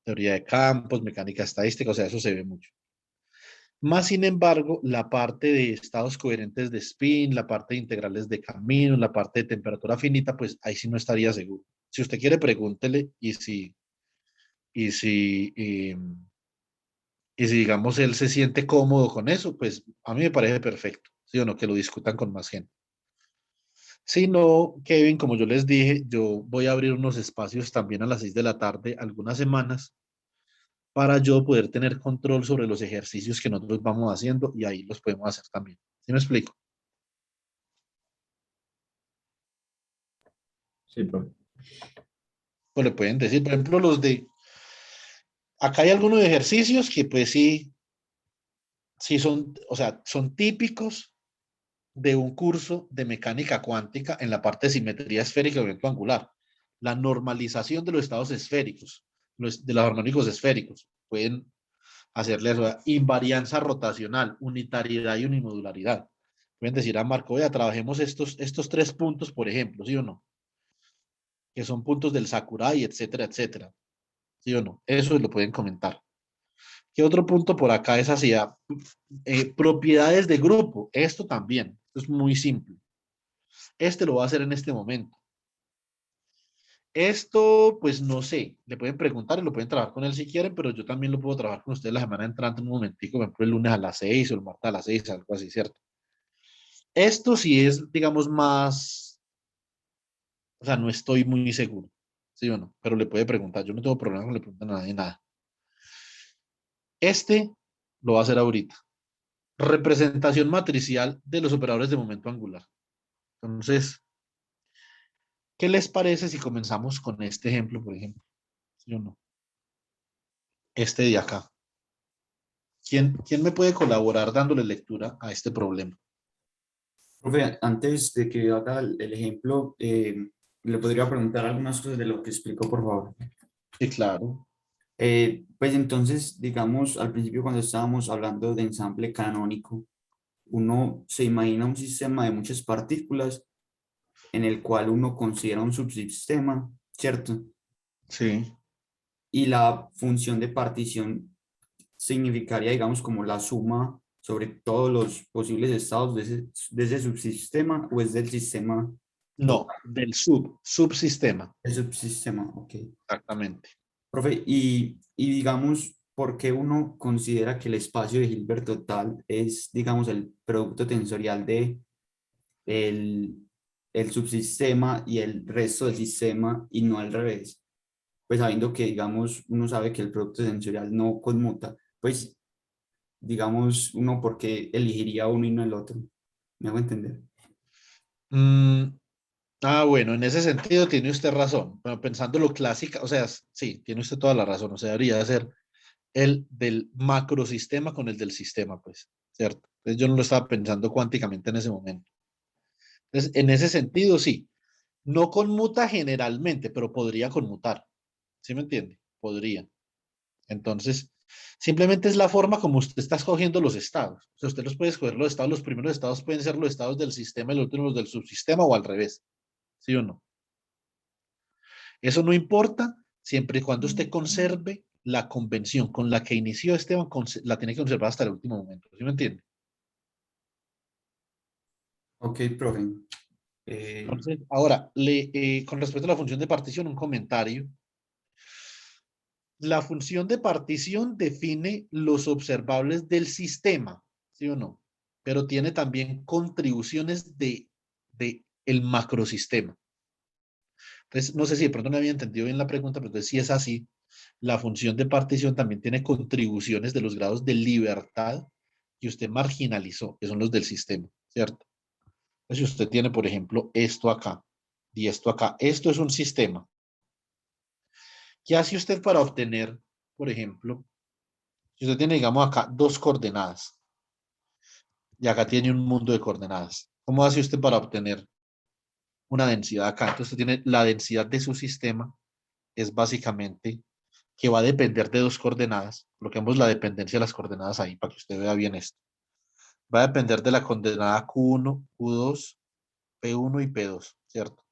teoría de campos, mecánica estadística, o sea, eso se ve mucho. Más sin embargo, la parte de estados coherentes de spin, la parte de integrales de camino, la parte de temperatura finita, pues ahí sí no estaría seguro. Si usted quiere, pregúntele y si, y, y si digamos él se siente cómodo con eso, pues a mí me parece perfecto, ¿sí o no? Que lo discutan con más gente. Si no, Kevin, como yo les dije, yo voy a abrir unos espacios también a las 6 de la tarde, algunas semanas, para yo poder tener control sobre los ejercicios que nosotros vamos haciendo y ahí los podemos hacer también. ¿Sí me explico? Sí, profe. Pues le pueden decir, por ejemplo, acá hay algunos ejercicios que pues sí, sí son, o sea, son típicos de un curso de mecánica cuántica en la parte de simetría esférica y objeto angular. La normalización de los estados esféricos, de los armónicos esféricos. Pueden hacerle eso, invarianza rotacional, unitariedad y unimodularidad. Pueden decir a Marco, vea, trabajemos estos 3 puntos, por ejemplo, ¿sí o no? Que son puntos del Sakurai, etcétera, etcétera. ¿Sí o no? Eso lo pueden comentar. ¿Qué otro punto por acá es hacia propiedades de grupo? Esto también. Esto es muy simple. Este lo va a hacer en este momento. Esto, pues no sé, le pueden preguntar y lo pueden trabajar con él si quieren, pero yo también lo puedo trabajar con ustedes la semana entrante en un momentico, por ejemplo, el lunes a las 6 o el martes a las 6, algo así, ¿cierto? Esto sí es, digamos, más, o sea, no estoy muy seguro, ¿sí o no? Pero le puede preguntar, yo no tengo problema con le preguntan a nadie nada. Este lo va a hacer ahorita. Representación matricial de los operadores de momento angular. Entonces, ¿qué les parece si comenzamos con este ejemplo, por ejemplo? ¿Sí o no? Este de acá. ¿Quién me puede colaborar dándole lectura a este problema? Profe, antes de que haga el ejemplo, le podría preguntar algunas cosas de lo que explicó, por favor. Sí, claro. Pues entonces, digamos, al principio cuando estábamos hablando de ensamble canónico, uno se imagina un sistema de muchas partículas en el cual uno considera un subsistema, ¿cierto? Sí. Y la función de partición significaría, digamos, como la suma sobre todos los posibles estados de ese subsistema o es del sistema No, total, del subsistema. el subsistema, ok. Exactamente. Profe, y digamos, ¿por qué uno considera que el espacio de Hilbert total es, digamos, el producto tensorial de el, el subsistema y el resto del sistema y no al revés? Pues sabiendo que, digamos, uno sabe que el producto tensorial no conmuta, pues, digamos, uno por qué elegiría uno y no el otro. ¿Me hago entender? Mm, bueno, en ese sentido tiene usted razón. Pero pensando lo clásica, o sea, sí, tiene usted toda la razón. O sea, debería ser el del macrosistema con el del sistema, pues, ¿cierto? Entonces yo no lo estaba pensando cuánticamente en ese momento. Entonces, en ese sentido, sí. No conmuta generalmente, pero podría conmutar. ¿Sí me entiende? Podría. Entonces, simplemente es la forma como usted está escogiendo los estados. O sea, usted los puede escoger los estados, los primeros estados pueden ser los estados del sistema y los últimos del subsistema o al revés. ¿Sí o no? Eso no importa siempre y cuando usted conserve la convención con la que inició Esteban, la tiene que conservar hasta el último momento. ¿Sí me entiende? Ok, profe. Eh, Entonces, ahora, con respecto a la función de partición, un comentario. La función de partición define los observables del sistema, ¿sí o no? Pero tiene también contribuciones de el macrosistema. Entonces, no sé si de pronto no había entendido bien la pregunta, pero entonces si es así, la función de partición también tiene contribuciones de los grados de libertad que usted marginalizó, que son los del sistema, ¿cierto? Entonces, si usted tiene, por ejemplo, esto acá y esto acá, esto es un sistema. ¿Qué hace usted para obtener, por ejemplo, si usted tiene, digamos, acá 2 coordenadas y acá tiene un mundo de coordenadas? ¿Cómo hace usted para obtener una densidad acá? Entonces, usted tiene la densidad de su sistema, es básicamente que va a depender de 2 coordenadas. Coloquemos la dependencia de las coordenadas ahí para que usted vea bien esto. Va a depender de la coordenada Q1, Q2, P1 y P2, ¿cierto?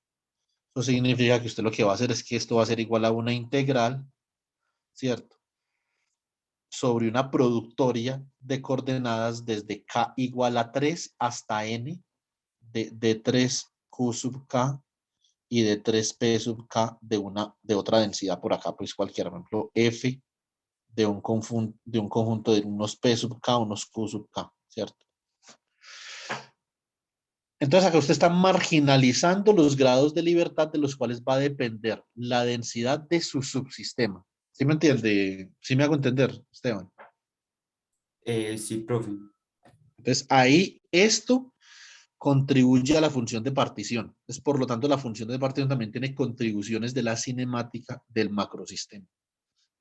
Eso significa que usted lo que va a hacer es que esto va a ser igual a una integral, ¿cierto? Sobre una productoria de coordenadas desde K igual a 3 hasta N de 3Q sub K y de 3P sub K de otra densidad por acá, pues cualquiera, por ejemplo, F de un conjunto de unos P sub K, unos Q sub K, ¿cierto? Entonces acá usted está marginalizando los grados de libertad de los cuales va a depender la densidad de su subsistema. ¿Sí me entiende? ¿Sí me hago entender, Esteban? sí, profe. Entonces ahí esto contribuye a la función de partición. Entonces, por lo tanto, la función de partición también tiene contribuciones de la cinemática del macrosistema,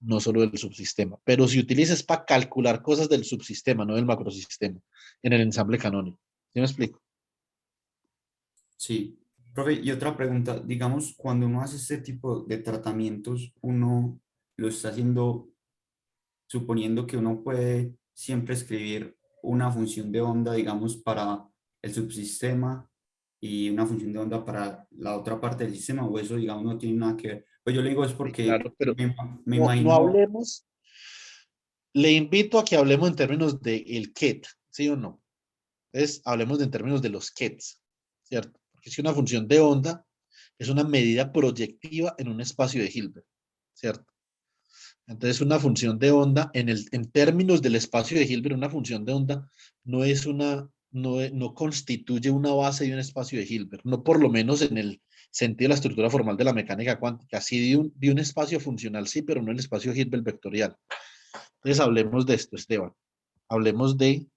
no solo del subsistema. Pero si utilizas para calcular cosas del subsistema, no del macrosistema, en el ensamble canónico. ¿Sí me explico? Sí. Profe, y otra pregunta, digamos, cuando uno hace este tipo de tratamientos, uno lo está haciendo suponiendo que uno puede siempre escribir una función de onda, digamos, para el subsistema y una función de onda para la otra parte del sistema, o eso, digamos, no tiene nada que ver. Pues yo le digo es Sí, porque claro, pero me no imagino, hablemos, le invito a que hablemos en términos de el ket, ¿sí o no? Entonces, hablemos en términos de los kets, ¿cierto? Porque si una función de onda es una medida proyectiva en un espacio de Hilbert, ¿cierto? Entonces, una función de onda, en términos del espacio de Hilbert, una función de onda no constituye una base de un espacio de Hilbert, no por lo menos en el sentido de la estructura formal de la mecánica cuántica. Sí, de un espacio funcional, sí, pero no el espacio Hilbert vectorial. Entonces, hablemos de esto, Esteban. Hablemos de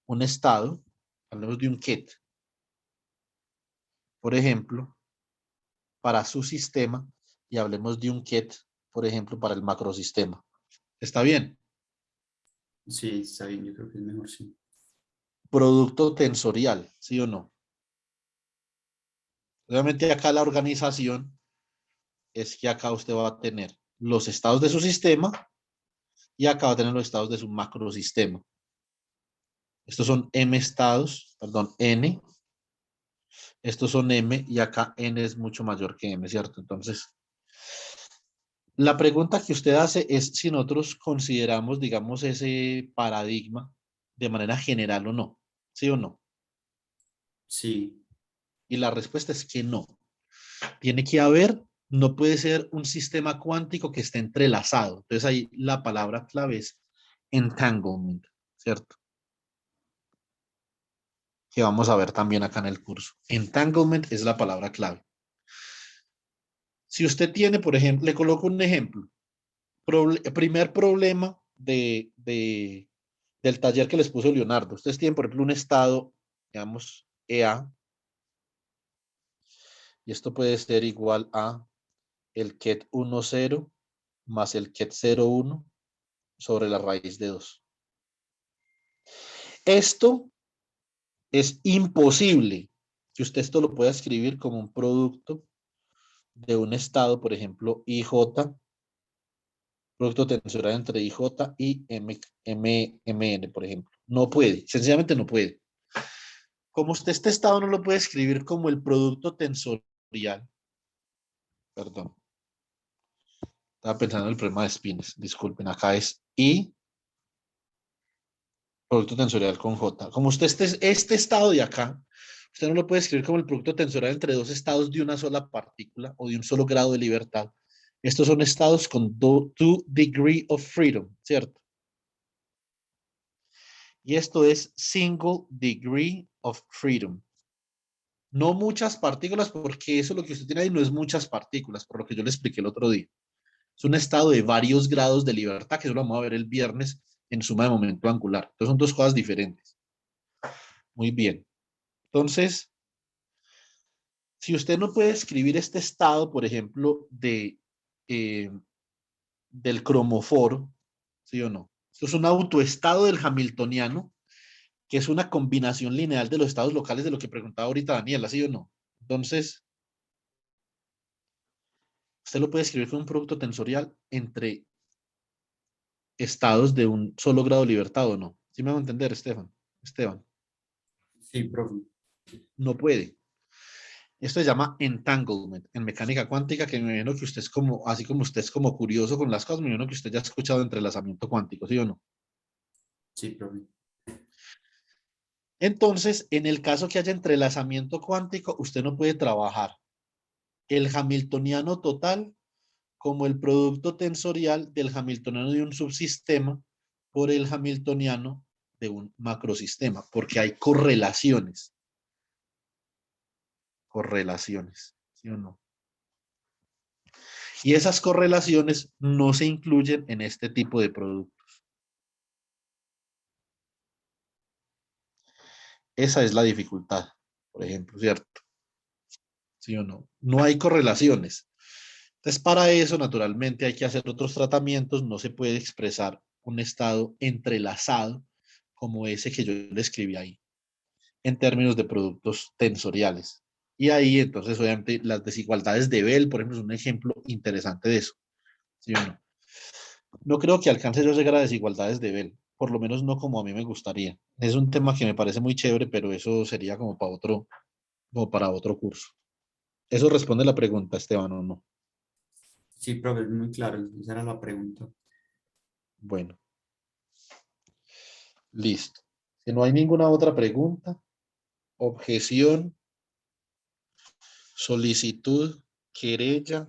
un estado, hablemos de un ket, por ejemplo, para su sistema, y hablemos de un ket, por ejemplo, para el macrosistema. ¿Está bien? sí, está bien, yo creo que es mejor, sí. Producto tensorial, ¿sí o no? Obviamente acá la organización es que acá usted va a tener los estados de su sistema y acá va a tener los estados de su macrosistema. Estos son M estados, perdón, N. Estos son M y acá N es mucho mayor que M, ¿cierto? Entonces, la pregunta que usted hace es si nosotros consideramos, digamos, ese paradigma de manera general o no, ¿sí o no? Sí, Y la respuesta es que no. Tiene que haber, no puede ser un sistema cuántico que esté entrelazado. Entonces ahí la palabra clave es entanglement, ¿cierto? Que vamos a ver también acá en el curso. Entanglement es la palabra clave. Si usted tiene, por ejemplo, le coloco un ejemplo. Primer problema del taller que les puso Leonardo. Ustedes tienen, por ejemplo, un estado, digamos, EA, y esto puede ser igual a el ket 1,0 más el ket 0,1 sobre la raíz de 2. Esto es imposible que usted esto lo pueda escribir como un producto de un estado, por ejemplo, IJ, producto tensorial entre IJ y MN, por ejemplo. No puede, sencillamente no puede. Como usted este estado no lo puede escribir como el producto tensorial, perdón, estaba pensando en el problema de spins, disculpen, acá es I, producto tensorial con J. Como usted este estado de acá, usted no lo puede escribir como el producto tensorial entre dos estados de una sola partícula o de un solo grado de libertad. Estos son estados con 2 degree of freedom, ¿cierto? Y esto es single degree of freedom. No muchas partículas, porque eso lo que usted tiene ahí no es muchas partículas, por lo que yo le expliqué el otro día. Es un estado de varios grados de libertad, que eso lo vamos a ver el viernes en suma de momento angular. Entonces son dos cosas diferentes. Muy bien. Entonces, si usted no puede escribir este estado, por ejemplo, eh, del cromoforo, ¿sí o no? Esto es un autoestado del hamiltoniano, que es una combinación lineal de los estados locales de lo que preguntaba ahorita Daniela, ¿sí o no? Entonces, usted lo puede escribir con un producto tensorial entre estados de un solo grado de libertad o no. ¿Sí me va a entender, Esteban, sí, profe. no puede. Esto se llama entanglement en mecánica cuántica, que me imagino que usted es como, así como usted es como curioso con las cosas, me imagino que usted ya ha escuchado entrelazamiento cuántico, ¿sí o no? Sí, profe. Entonces, en el caso que haya entrelazamiento cuántico, usted no puede trabajar el hamiltoniano total como el producto tensorial del hamiltoniano de un subsistema por el hamiltoniano de un macrosistema, porque hay correlaciones, ¿sí o no? Y esas correlaciones no se incluyen en este tipo de productos. Esa es la dificultad. por ejemplo, ¿cierto? ¿Sí o no? No hay correlaciones. Entonces, para eso, naturalmente, hay que hacer otros tratamientos. No se puede expresar un estado entrelazado como ese que yo le escribí ahí, en términos de productos tensoriales. Y ahí, entonces, obviamente, las desigualdades de Bell, por ejemplo, es un ejemplo interesante de eso. ¿Sí o no? No creo que alcance yo llegar a desigualdades de Bell, por lo menos no como a mí me gustaría. Es un tema que me parece muy chévere, pero eso sería como para otro, como para otro curso. ¿Eso responde la pregunta, Esteban, o no? Sí, profe, es muy claro, esa era la pregunta. Bueno, listo. Si no hay ninguna otra pregunta, objeción, solicitud, querella.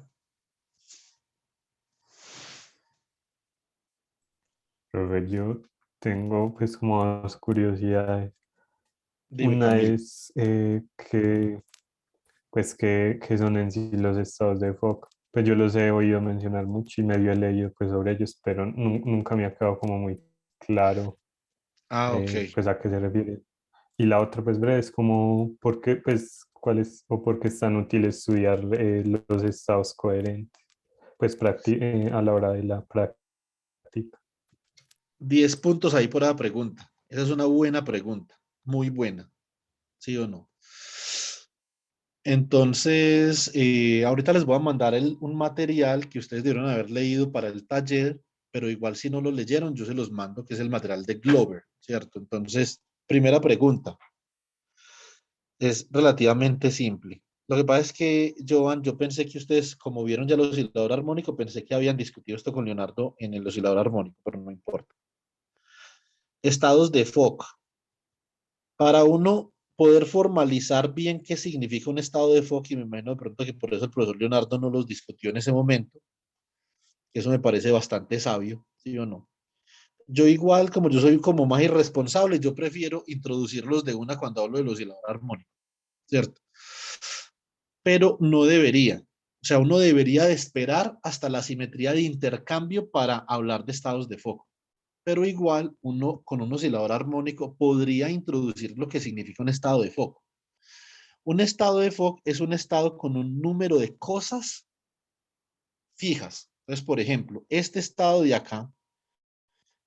Profe, yo tengo pues como dos curiosidades. Dime, Una Camilo. es que son en sí los estados de Fock. Pues yo los he oído mencionar mucho y medio he leído pues sobre ellos, pero nunca me ha quedado como muy claro Ah, ok. pues a qué se refiere. Y la otra pues breve es como por qué pues cuáles o por qué es tan útil estudiar los estados coherentes pues a la hora de la práctica. 10 puntos ahí por la pregunta. Esa es una buena pregunta. Muy buena. ¿Sí o no? Entonces, ahorita les voy a mandar un material que ustedes debieron haber leído para el taller, pero igual si no lo leyeron, yo se los mando, que es el material de Glover, ¿cierto? Entonces, primera pregunta, es relativamente simple. Lo que pasa es que, Joan, yo pensé que ustedes, como vieron ya el oscilador armónico, pensé que habían discutido esto con Leonardo en el oscilador armónico, pero no importa. Estados de Fock. Para uno poder formalizar bien qué significa un estado de Fock, y me imagino de pronto que por eso el profesor Leonardo no los discutió en ese momento, que eso me parece bastante sabio, ¿sí o no? Yo igual, como yo soy como más irresponsable, yo prefiero introducirlos de una cuando hablo del oscilador armónico, ¿cierto? Pero no debería. O sea, uno debería de esperar hasta la simetría de intercambio para hablar de estados de Fock. Pero igual uno con un oscilador armónico podría introducir lo que significa un estado de Fock. Un estado de Fock es un estado con un número de cosas fijas. Entonces, por ejemplo, este estado de acá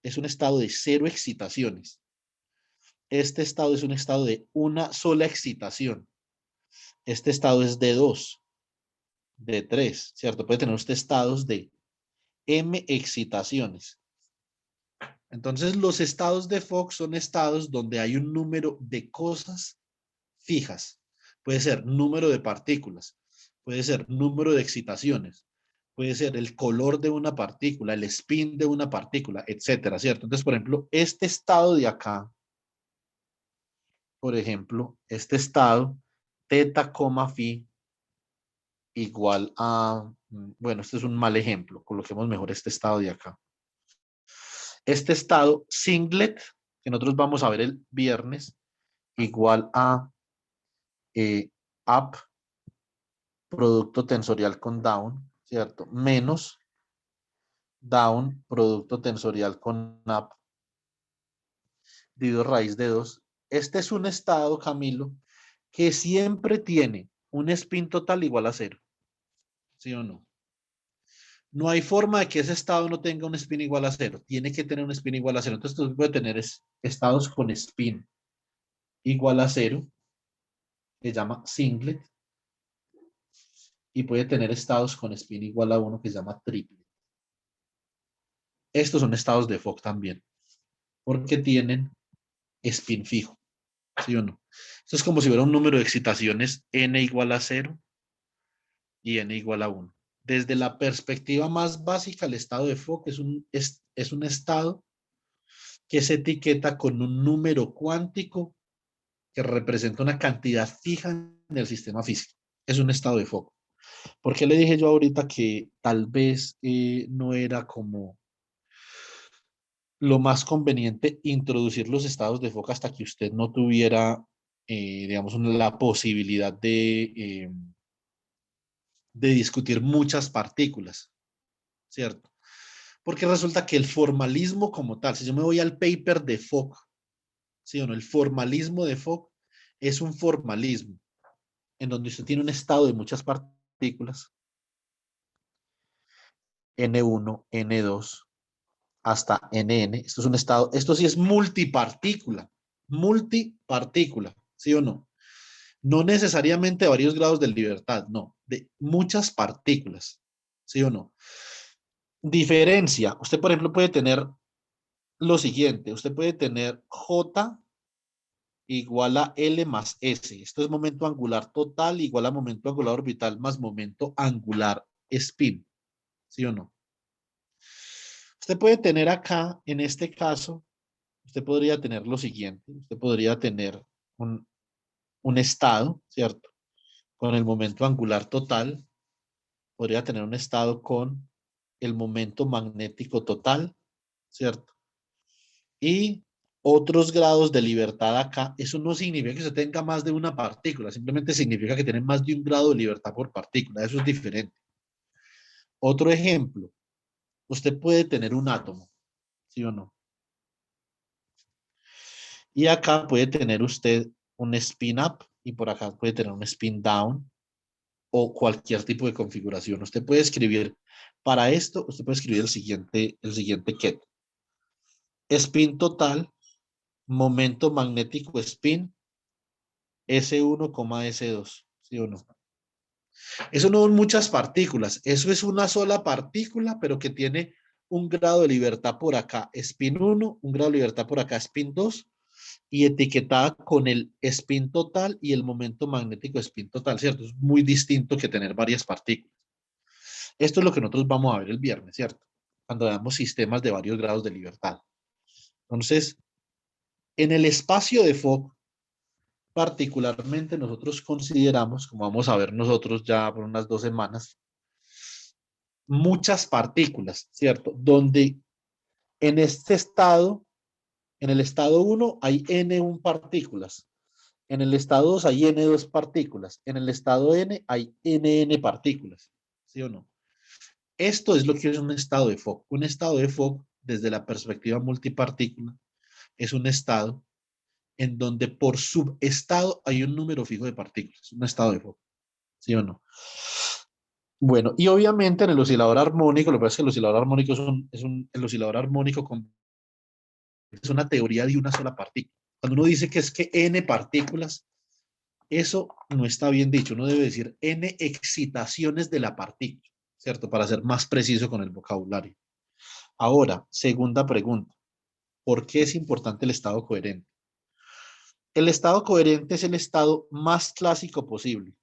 es un estado de cero excitaciones. Este estado es un estado de una sola excitación. Este estado es de dos, de tres, ¿cierto? Puede tener usted estados de m excitaciones. Entonces, los estados de Fock son estados donde hay un número de cosas fijas. Puede ser número de partículas, puede ser número de excitaciones, puede ser el color de una partícula, el spin de una partícula, etcétera, ¿cierto? Entonces, por ejemplo, este estado de acá, por ejemplo, este estado, teta, phi, igual a, bueno, este es un mal ejemplo, coloquemos mejor este estado de acá. Este estado, singlet, que nosotros vamos a ver el viernes, igual a up, producto tensorial con down, ¿cierto? Menos down, producto tensorial con up, dividido raíz de 2. Este es un estado, Camilo, que siempre tiene un spin total igual a 0. ¿Sí o no? No hay forma de que ese estado no tenga un spin igual a 0. Tiene que tener un spin igual a 0. Entonces tú puedes tener estados con spin igual a 0, que se llama singlet, y puede tener estados con spin igual a 1, que se llama triplet. Estos son estados de Fock también, porque tienen spin fijo, ¿sí o no? Esto es como si hubiera un número de excitaciones n igual a 0 y n igual a 1. Desde la perspectiva más básica, el estado de Fock es un estado que se etiqueta con un número cuántico que representa una cantidad fija en el sistema físico. Es un estado de Fock. ¿Por qué le dije yo ahorita que tal vez no era como lo más conveniente introducir los estados de Fock hasta que usted no tuviera, digamos, la posibilidad de discutir muchas partículas, ¿cierto? Porque resulta que el formalismo como tal, si yo me voy al paper de Fock, ¿sí o no? El formalismo de Fock es un formalismo en donde usted tiene un estado de muchas partículas, N1, N2, hasta NN. Esto es un estado, esto sí es multipartícula, ¿sí o no? No necesariamente de varios grados de libertad, no, de muchas partículas, ¿sí o no? Diferencia, usted por ejemplo puede tener lo siguiente, usted puede tener J igual a L más S. Esto es momento angular total igual a momento angular orbital más momento angular spin, ¿sí o no? Usted puede tener acá, en este caso, usted podría tener lo siguiente, usted podría tener un estado, ¿cierto? Con el momento angular total, podría tener un estado con el momento magnético total, ¿cierto? Y otros grados de libertad acá, eso no significa que usted tenga más de una partícula, simplemente significa que tiene más de un grado de libertad por partícula, eso es diferente. Otro ejemplo, usted puede tener un átomo, ¿sí o no? Y acá puede tener usted un spin up y por acá puede tener un spin down o cualquier tipo de configuración. Usted puede escribir, para esto, usted puede escribir el siguiente ket. Spin total, momento magnético spin, S1, S2, ¿sí o no? Eso no son muchas partículas, eso es una sola partícula, pero que tiene un grado de libertad por acá, spin 1, un grado de libertad por acá, spin 2, y etiquetada con el spin total y el momento magnético spin total, ¿cierto? Es muy distinto que tener varias partículas. Esto es lo que nosotros vamos a ver el viernes, ¿cierto? Cuando veamos sistemas de varios grados de libertad. Entonces, en el espacio de Fock, particularmente nosotros consideramos, como vamos a ver nosotros ya por unas 2 semanas, muchas partículas, ¿cierto? Donde en este estado, en el estado 1 hay N1 partículas, en el estado 2 hay N2 partículas, en el estado N hay NN partículas, ¿sí o no? Esto es lo que es un estado de Fock. Un estado de Fock, desde la perspectiva multipartícula, es un estado en donde por subestado hay un número fijo de partículas, un estado de Fock, ¿sí o no? Bueno, y obviamente en el oscilador armónico, lo que pasa es que el oscilador armónico el oscilador armónico es una teoría de una sola partícula. Cuando uno dice que es que n partículas, eso no está bien dicho. Uno debe decir n excitaciones de la partícula, ¿cierto? Para ser más preciso con el vocabulario. Ahora, segunda pregunta. ¿Por qué es importante el estado coherente? El estado coherente es el estado más clásico posible.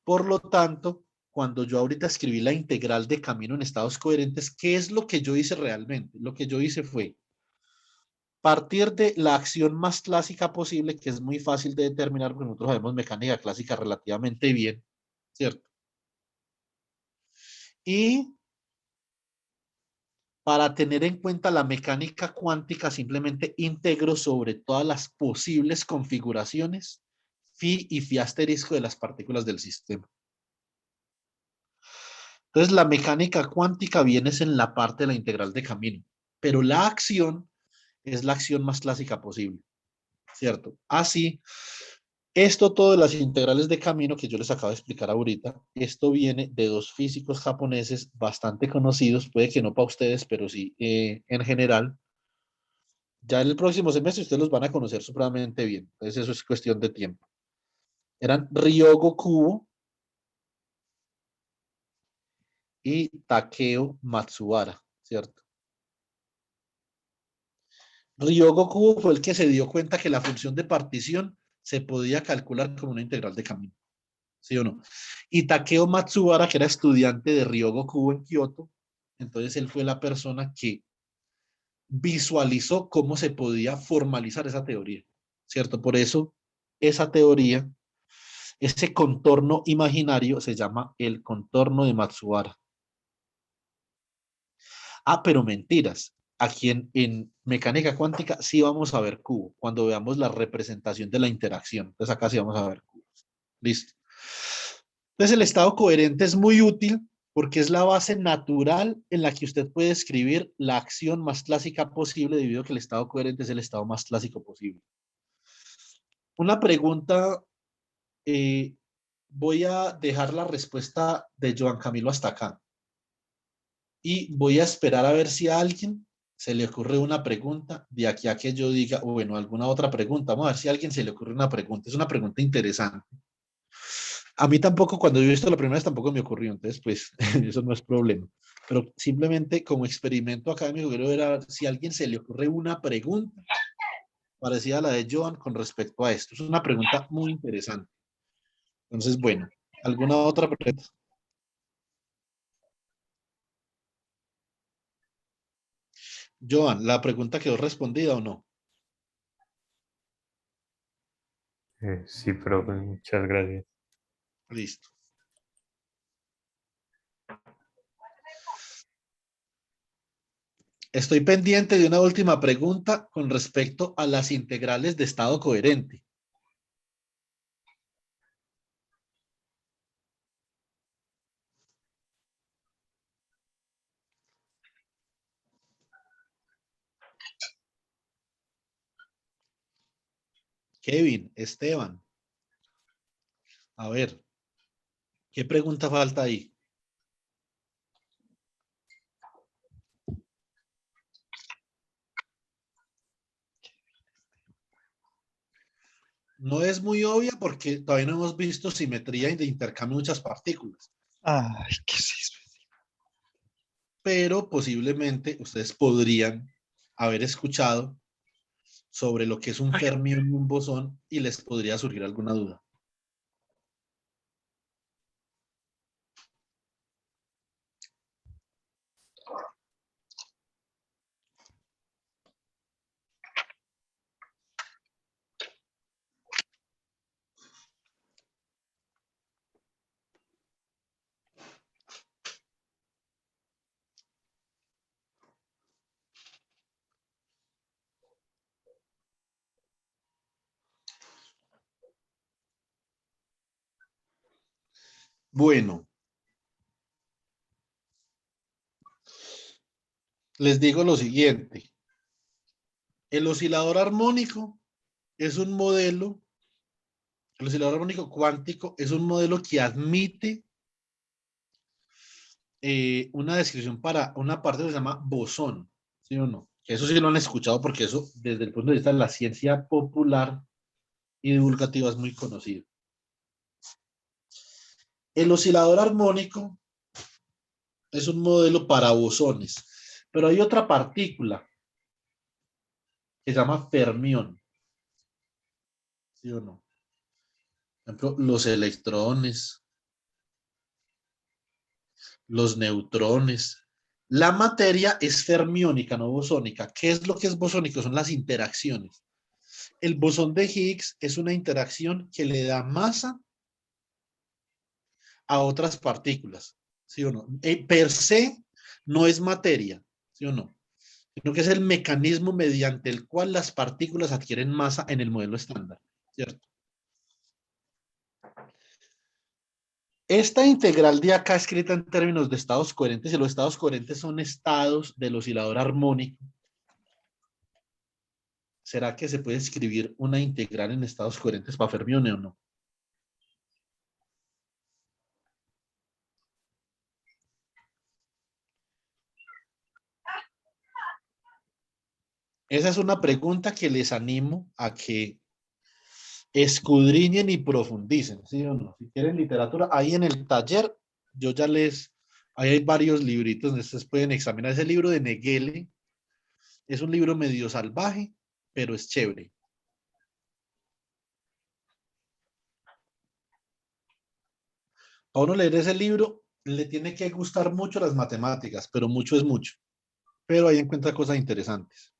Por lo tanto, cuando yo ahorita escribí la integral de camino en estados coherentes, ¿qué es lo que yo hice realmente? Lo que yo hice fue partir de la acción más clásica posible, que es muy fácil de determinar, porque nosotros sabemos mecánica clásica relativamente bien, ¿cierto? Y para tener en cuenta la mecánica cuántica, simplemente integro sobre todas las posibles configuraciones phi y phi asterisco de las partículas del sistema. Entonces, la mecánica cuántica viene en la parte de la integral de camino, pero la acción es la acción más clásica posible, ¿cierto? Así, esto todo de las integrales de camino que yo les acabo de explicar ahorita, esto viene de dos físicos japoneses bastante conocidos, puede que no para ustedes, pero sí en general. Ya en el próximo semestre ustedes los van a conocer supremamente bien, entonces eso es cuestión de tiempo. Eran Ryogo Kubo y Takeo Matsubara, ¿cierto? Ryogo Kubo fue el que se dio cuenta que la función de partición se podía calcular con una integral de camino, ¿sí o no? Y Takeo Matsubara, que era estudiante de Ryogo Kubo en Kioto, entonces él fue la persona que visualizó cómo se podía formalizar esa teoría, ¿cierto? Por eso esa teoría, ese contorno imaginario se llama el contorno de Matsubara. Ah, pero mentiras. Aquí en mecánica cuántica sí vamos a ver cubo, cuando veamos la representación de la interacción. Entonces acá sí vamos a ver cubos. Listo. Entonces el estado coherente es muy útil porque es la base natural en la que usted puede escribir la acción más clásica posible, debido a que el estado coherente es el estado más clásico posible. Una pregunta, voy a dejar la respuesta de Joan Camilo hasta acá. Y voy a esperar a ver si a alguien se le ocurre una pregunta de aquí a que yo diga, o bueno, alguna otra pregunta. Vamos a ver si a alguien se le ocurre una pregunta. Es una pregunta interesante. A mí tampoco, cuando yo he visto la primera vez, tampoco me ocurrió. Entonces, pues, eso no es problema. Pero simplemente como experimento académico, quiero ver a ver si a alguien se le ocurre una pregunta parecida a la de Joan con respecto a esto. Es una pregunta muy interesante. Entonces, bueno, ¿alguna otra pregunta? Joan, ¿la pregunta quedó respondida o no? Sí, profe, muchas gracias. Listo. Estoy pendiente de una última pregunta con respecto a las integrales de estado coherente. Kevin, Esteban, a ver, ¿qué pregunta falta ahí? No es muy obvia porque todavía no hemos visto simetría de intercambio de muchas partículas, Ay, ¿qué es eso? pero posiblemente ustedes podrían haber escuchado sobre lo que es un fermión y un bosón y les podría surgir alguna duda. Bueno, les digo lo siguiente. El oscilador armónico es un modelo, el oscilador armónico cuántico es un modelo que admite una descripción para una parte que se llama bosón, ¿sí o no? Eso sí lo han escuchado porque eso, desde el punto de vista de la ciencia popular y divulgativa, es muy conocido. El oscilador armónico es un modelo para bosones, pero hay otra partícula que se llama fermión, ¿sí o no? Por ejemplo, los electrones, los neutrones. La materia es fermiónica, no bosónica. ¿Qué es lo que es bosónico? Son las interacciones. El bosón de Higgs es una interacción que le da masa a otras partículas, ¿sí o no? Per se no es materia, ¿sí o no? Sino que es el mecanismo mediante el cual las partículas adquieren masa en el modelo estándar, ¿cierto? Esta integral de acá escrita en términos de estados coherentes, y los estados coherentes son estados del oscilador armónico. ¿Será que se puede escribir una integral en estados coherentes para fermione o no? Esa es una pregunta que les animo a que escudriñen y profundicen, ¿sí o no? Si quieren literatura, ahí en el taller, yo ya les, ahí hay varios libritos donde ustedes pueden examinar. Ese libro de Negele es un libro medio salvaje, pero es chévere. A uno leer ese libro, le tiene que gustar mucho las matemáticas, pero mucho es mucho. Pero ahí encuentra cosas interesantes.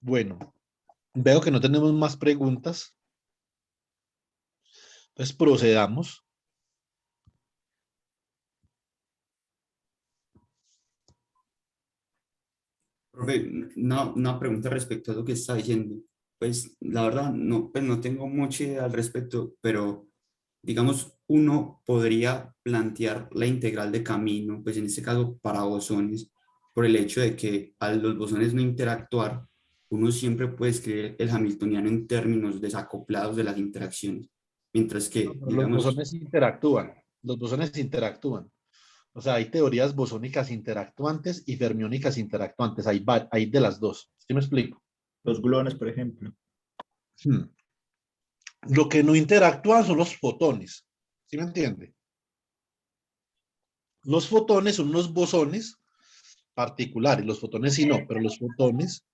Bueno, veo que no tenemos más preguntas. Entonces procedamos. Profe, una pregunta respecto a lo que está diciendo. Pues la verdad, no, pues no tengo mucha idea al respecto, pero digamos, uno podría plantear la integral de camino, pues en este caso para bosones, por el hecho de que al los bosones no interactuar, uno siempre puede escribir el hamiltoniano en términos desacoplados de las interacciones, mientras que, Pero los digamos, bosones interactúan. Los bosones interactúan. O sea, hay teorías bosónicas interactuantes y fermiónicas interactuantes. Hay de las dos. ¿Sí me explico? Los gluones, por ejemplo. Hmm. Lo que no interactúan son los fotones. ¿Sí me entiende? Los fotones son unos bosones particulares. Los fotones sí no, pero los fotones.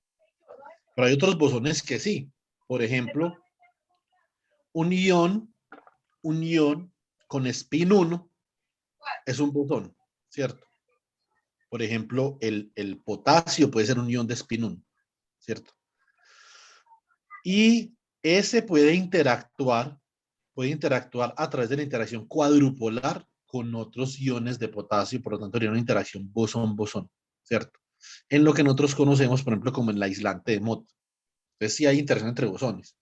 Pero hay otros bosones que sí. Por ejemplo, un ion, un ion con spin 1 es un bosón, ¿cierto? Por ejemplo, el potasio puede ser un ion de spin 1, ¿cierto? Y ese puede interactuar a través de la interacción cuadrupolar con otros iones de potasio, por lo tanto, sería una interacción bosón-bosón, ¿cierto? En lo que nosotros conocemos, por ejemplo, como el aislante de Mott. Entonces, sí hay interacción entre bosones.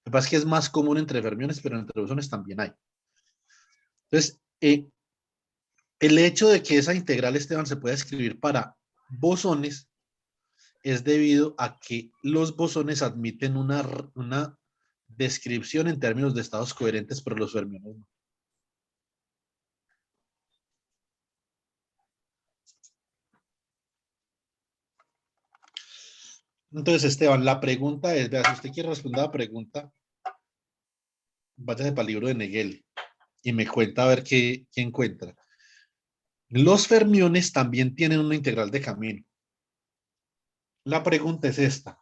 Lo que pasa es que es más común entre fermiones, pero entre bosones también hay. Entonces, el hecho de que esa integral, Esteban, se pueda escribir para bosones es debido a que los bosones admiten una descripción en términos de estados coherentes, pero los fermiones no. Entonces, Esteban, la pregunta es, vea, si usted quiere responder a la pregunta, váyase para el libro de Nagel y me cuenta a ver qué encuentra. Los fermiones también tienen una integral de camino. La pregunta es esta.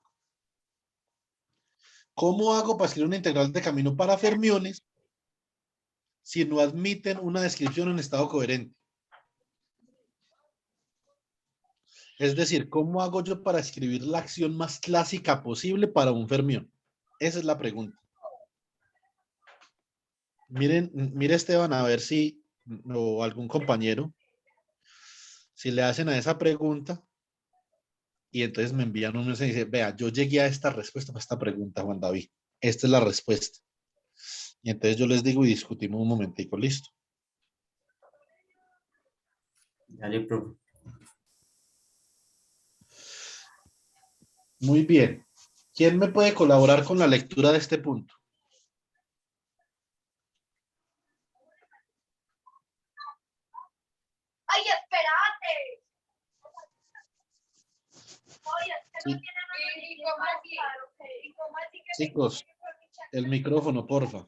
¿Cómo hago para escribir una integral de camino para fermiones si no admiten una descripción en estado coherente? Es decir, ¿cómo hago yo para escribir la acción más clásica posible para un fermión? Esa es la pregunta. Mire Esteban, a ver si, o algún compañero, si le hacen a esa pregunta y entonces me envían un mensaje y dice, vea, yo llegué a esta respuesta para esta pregunta, Juan David. Esta es la respuesta. Y entonces yo les digo y discutimos un momentico, listo. dale, profe. Muy bien. ¿Quién me puede colaborar con la lectura de este punto? Ay, espérate. Oye, es que no Sí, tiene nada ¿Y cómo así? ¿Y cómo así que me chicos, el micrófono, porfa.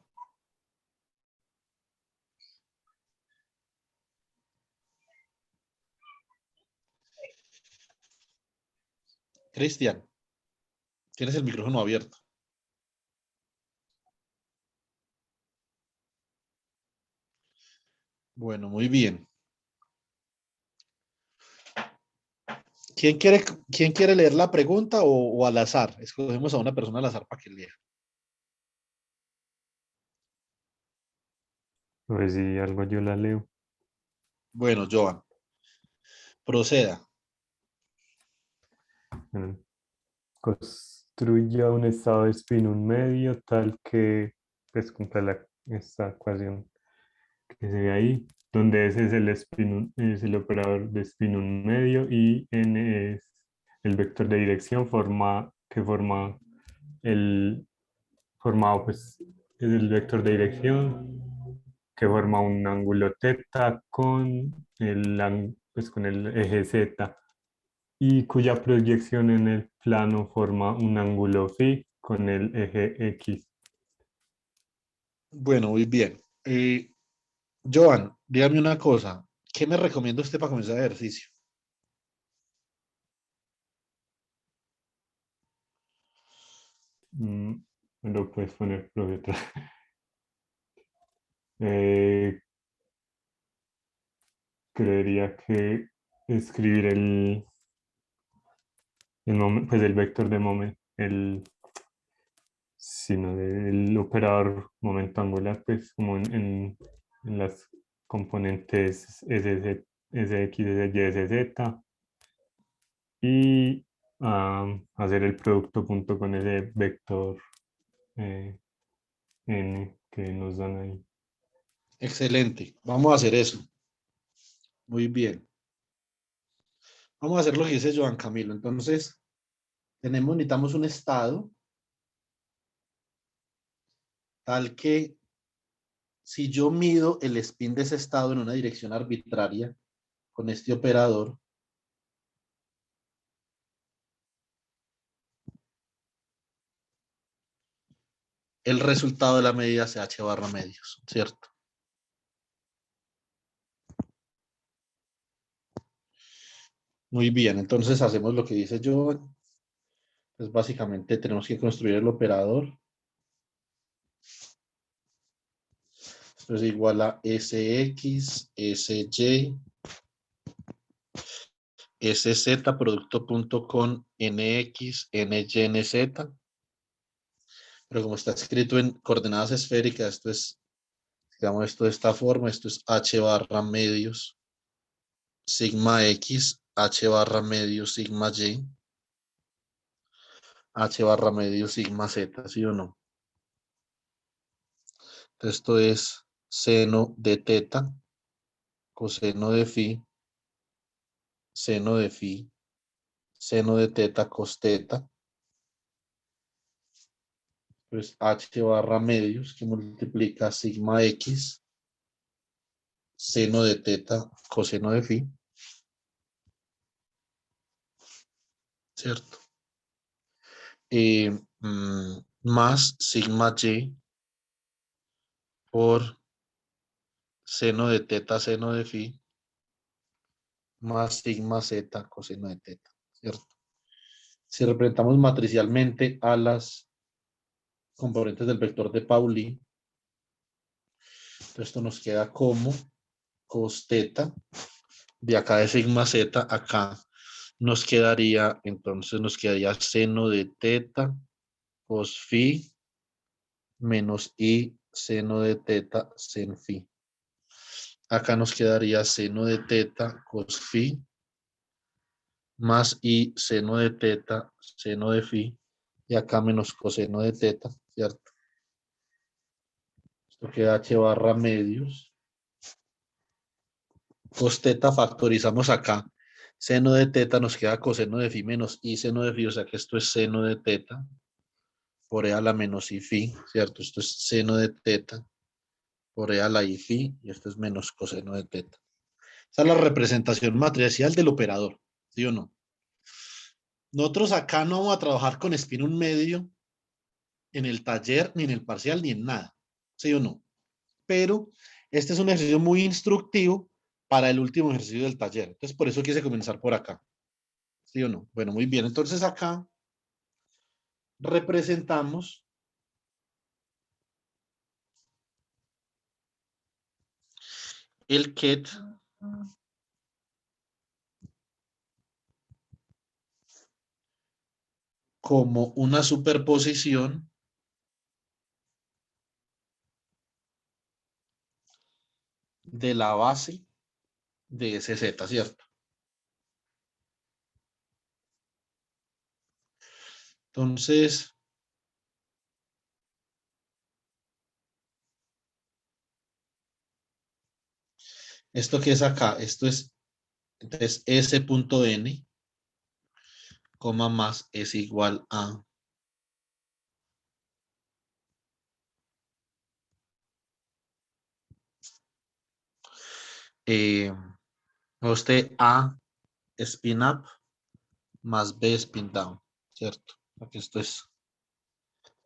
Cristian, tienes el micrófono abierto. Bueno, muy bien. ¿Quién quiere, quién quiere leer la pregunta o al azar? Escogemos a una persona al azar para que lea. Pues si algo yo la leo. Bueno, Joan, proceda. Bueno, construya un estado de spin un medio tal que pues cumpla esta ecuación que se ve ahí, donde S es el es el operador de spin un medio y n es el vector de dirección que forma el formado pues es el vector de dirección que forma un ángulo θ con el eje z y cuya proyección en el plano forma un ángulo phi con el eje x. Bueno, muy bien. Joan, dígame una cosa. ¿Qué me recomienda usted para comenzar el ejercicio? Me lo puedes poner, profe, Eh, creería que escribir pues el vector de momento, sino del operador momento angular, pues como en las componentes SZ, SX, SY, SZ, y hacer el producto junto con ese vector eh, n que nos dan ahí. Excelente. Vamos a hacer eso. Muy bien. Vamos a hacer lo que dice Joan Camilo. Entonces, necesitamos un estado tal que si yo mido el spin de ese estado en una dirección arbitraria con este operador, el resultado de la medida sea h barra medios, ¿cierto? Muy bien, entonces hacemos lo que dice Joan. Entonces básicamente tenemos que construir el operador. Esto es igual a Sx, Sy, Sz producto punto con Nx, Ny, Nz. Pero como está escrito en coordenadas esféricas, esto es, digamos, esto de esta forma, esto es h barra medios sigma x, h barra medios sigma y, h barra medios sigma z, ¿sí o no? Entonces, esto es seno de teta, coseno de phi, seno de phi, seno de teta, cos teta. Pues h barra medios que multiplica sigma x, seno de teta, coseno de phi, ¿cierto? Más sigma y por seno de teta, seno de phi, más sigma z, coseno de teta, ¿cierto? Si representamos matricialmente a las componentes del vector de Pauli, esto nos queda como cos teta, de acá de sigma z, acá nos quedaría, entonces nos quedaría seno de teta, cos phi, menos i seno de teta, sen phi. Acá nos quedaría seno de teta, cos phi, más i seno de teta, seno de phi, y acá menos coseno de teta, ¿cierto? Esto queda h barra medios. Cos teta factorizamos acá. Seno de teta nos queda coseno de phi menos i seno de phi, o sea que esto es seno de teta por e a la menos i phi, ¿cierto? Esto es seno de teta por e a la i phi, y esto es menos coseno de teta. Esa es la representación matricial del operador, ¿sí o no? Nosotros acá no vamos a trabajar con spin un medio en el taller, ni en el parcial, ni en nada, ¿sí o no? Pero este es un ejercicio muy instructivo para el último ejercicio del taller. Entonces, por eso quise comenzar por acá, ¿sí o no? Bueno, muy bien. Entonces, acá representamos el ket como una superposición de la base de ese Z, ¿cierto? Entonces, ¿esto qué es acá? Esto es, entonces, S.n, coma más es igual a usted A spin up más B spin down, ¿cierto? Porque esto es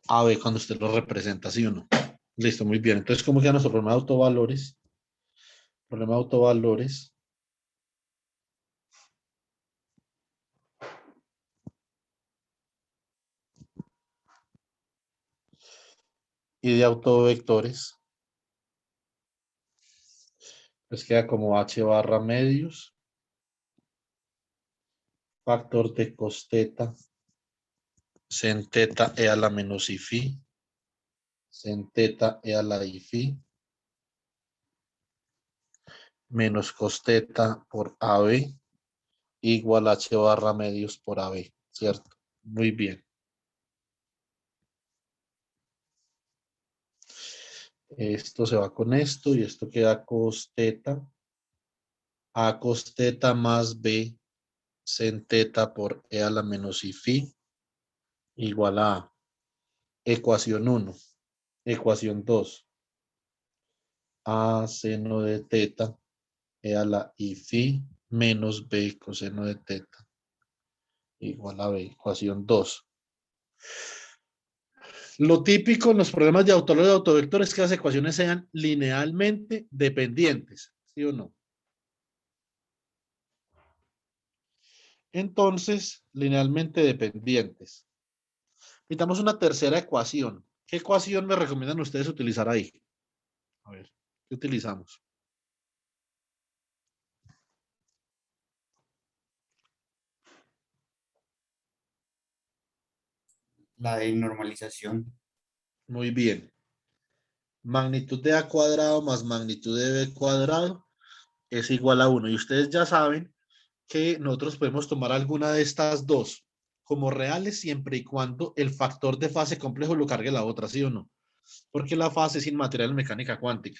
AB cuando usted lo representa, ¿sí o no? Listo, muy bien. Entonces, ¿cómo queda nuestro problema de autovalores? Problema de autovalores. Y de autovectores. Pues queda como H barra medios. Factor de cos teta. Sen teta e a la menos i phi. Sen teta e a la i phi. Menos cos teta por AB. Igual H barra medios por AB. ¿Cierto? Muy bien. Esto se va con esto y esto queda cos teta. A cos teta más B sen teta por E a la menos I phi igual a ecuación 1. Ecuación 2. A seno de teta E a la I phi menos B coseno de teta igual a B. Ecuación 2. Lo típico en los problemas de autor y autovector es que las ecuaciones sean linealmente dependientes, ¿sí o no? Entonces, linealmente dependientes. Necesitamos una tercera ecuación. ¿Qué ecuación me recomiendan ustedes utilizar ahí? A ver, ¿qué utilizamos? La de normalización. Muy bien. Magnitud de A cuadrado más magnitud de B cuadrado es igual a 1. Y ustedes ya saben que nosotros podemos tomar alguna de estas dos como reales siempre y cuando el factor de fase complejo lo cargue la otra, ¿sí o no? Porque la fase es inmaterial en mecánica cuántica.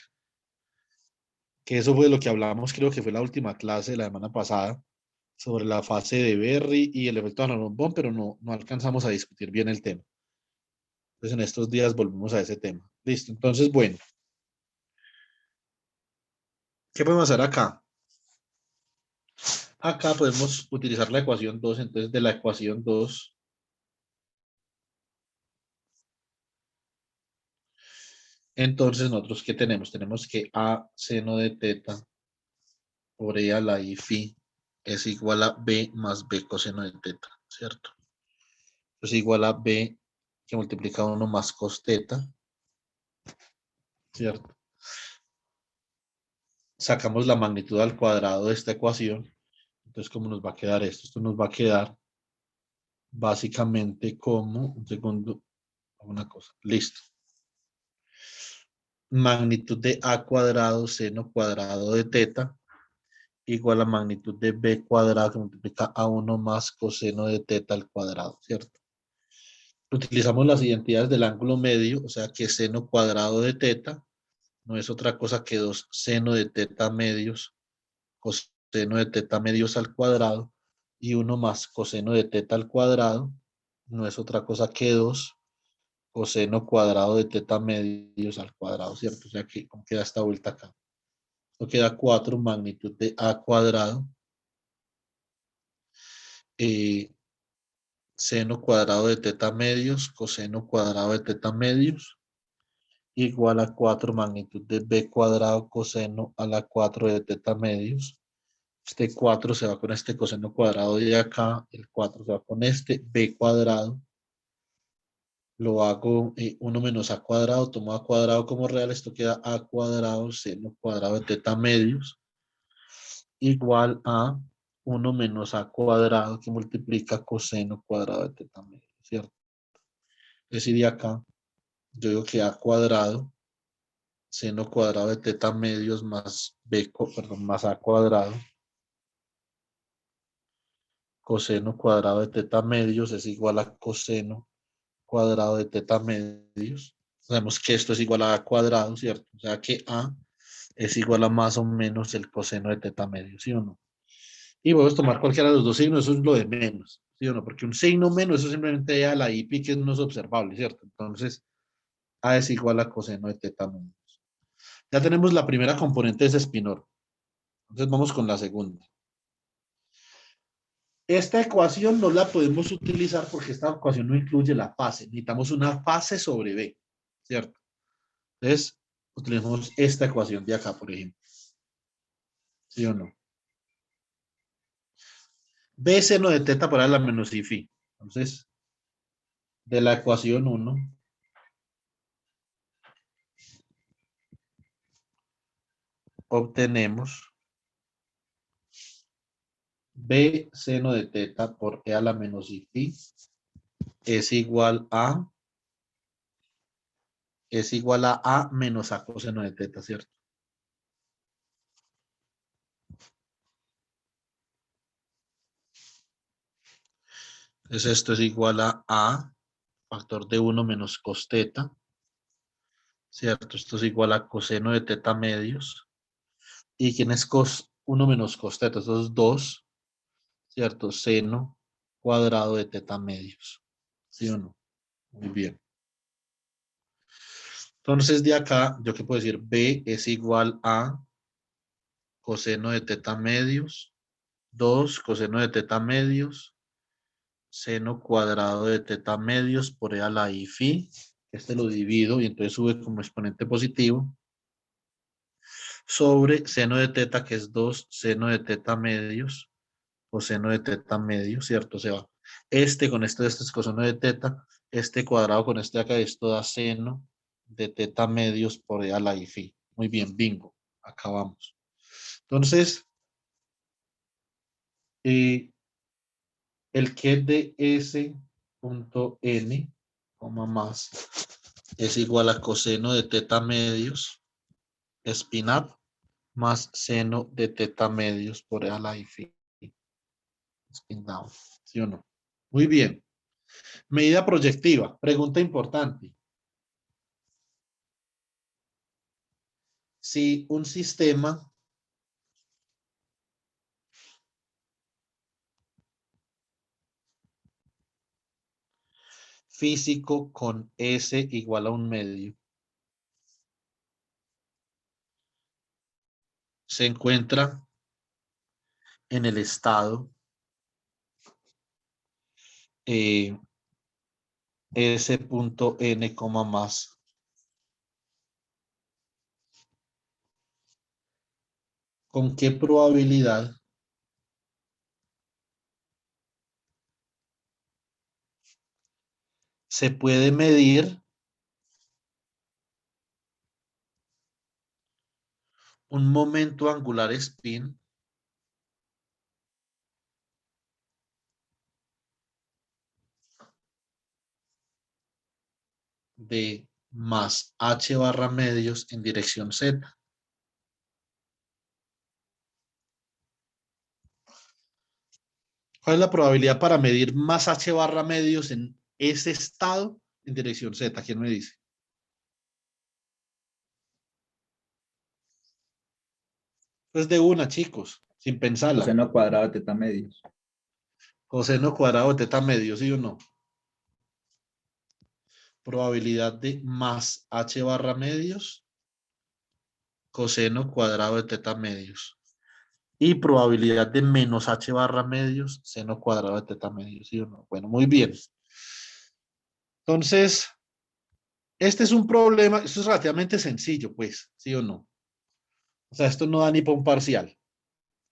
Que eso fue lo que hablamos, creo que fue la última clase de la semana pasada, sobre la fase de Berry y el efecto de Van, pero no alcanzamos a discutir bien el tema. Entonces en estos días volvemos a ese tema. Listo, entonces bueno. ¿Qué podemos hacer acá? Acá podemos utilizar la ecuación 2, entonces de la ecuación 2 entonces nosotros ¿qué tenemos? Tenemos que A seno de teta por E a la I phi es igual a B más B coseno de teta, ¿cierto? Es igual a B que multiplica 1 más cos teta, ¿cierto? Sacamos la magnitud al cuadrado de esta ecuación. Entonces, ¿cómo nos va a quedar esto? Esto nos va a quedar básicamente como, un segundo, una cosa, listo. Magnitud de A cuadrado seno cuadrado de teta igual a magnitud de B cuadrado que multiplica a 1 más coseno de teta al cuadrado, ¿cierto? Utilizamos las identidades del ángulo medio, o sea que seno cuadrado de teta no es otra cosa que 2 seno de teta medios, coseno de teta medios al cuadrado, y 1 más coseno de teta al cuadrado no es otra cosa que 2 coseno cuadrado de teta medios al cuadrado, ¿cierto? O sea que, ¿cómo queda esta vuelta acá? Esto queda 4 magnitud de A cuadrado, seno cuadrado de teta medios, coseno cuadrado de teta medios, igual a 4 magnitud de B cuadrado coseno a la 4 de teta medios. Este 4 se va con este coseno cuadrado de acá, el 4 se va con este B cuadrado. Lo hago 1 menos A cuadrado, tomo A cuadrado como real, esto queda A cuadrado seno cuadrado de teta medios, igual a 1 menos A cuadrado que multiplica coseno cuadrado de teta medios, ¿cierto? Es decir, de acá, yo digo que A cuadrado seno cuadrado de teta medios más más A cuadrado coseno cuadrado de teta medios es igual a coseno cuadrado de teta medios. Sabemos que esto es igual a cuadrado, ¿cierto? O sea que A es igual a más o menos el coseno de teta medios, ¿sí o no? Y podemos tomar cualquiera de los dos signos, eso es lo de menos, ¿sí o no? Porque un signo menos, eso simplemente ya la IP que no es observable, ¿cierto? Entonces, A es igual a coseno de teta medios. Ya tenemos la primera componente de ese espinor. Entonces vamos con la segunda. Esta ecuación no la podemos utilizar porque esta ecuación no incluye la fase. Necesitamos una fase sobre B, ¿cierto? Entonces, utilizamos esta ecuación de acá, por ejemplo. ¿Sí o no? B seno de teta para la menos I phi. Entonces, de la ecuación 1, obtenemos B seno de teta por E a la menos I phi es igual a A menos A coseno de teta, ¿cierto? Entonces esto es igual a factor de 1 menos cos teta ¿cierto? Esto es igual a coseno de teta medios. ¿Y quién es cos 1 menos cos teta? Esto es 2, ¿cierto? Seno cuadrado de teta medios. ¿Sí o no? Muy bien. Entonces, de acá, ¿yo qué puedo decir? B es igual a coseno de teta medios, 2 coseno de teta medios, seno cuadrado de teta medios por E a la I phi. Este lo divido y entonces sube como exponente positivo. Sobre seno de teta, que es 2 seno de teta medios, o seno de teta medios, ¿cierto? Se va. Este con este es coseno de teta, este cuadrado con este de acá, esto da seno de teta medios por E a la I phi. Muy bien, bingo. Acabamos. Entonces, el que de S punto N, coma más, es igual a coseno de teta medios, spin up, más seno de teta medios por E a la I phi. Spin down. ¿Sí o no? Muy bien. Medida proyectiva. Pregunta importante. Si un sistema físico con S igual a un medio se encuentra en el estado S punto N, más, ¿con qué probabilidad se puede medir un momento angular spin de más h barra medios en dirección z? ¿Cuál es la probabilidad para medir más h barra medios en ese estado en dirección z? ¿Quién me dice? Pues de una, chicos, sin pensarla. Coseno cuadrado de teta medios. Coseno cuadrado de teta medios, ¿sí o no? Probabilidad de más h barra medios, coseno cuadrado de teta medios. Y probabilidad de menos h barra medios, seno cuadrado de teta medios, ¿sí o no? Bueno, muy bien. Entonces, este es un problema, esto es relativamente sencillo, pues, ¿sí o no? O sea, esto no da ni para un parcial,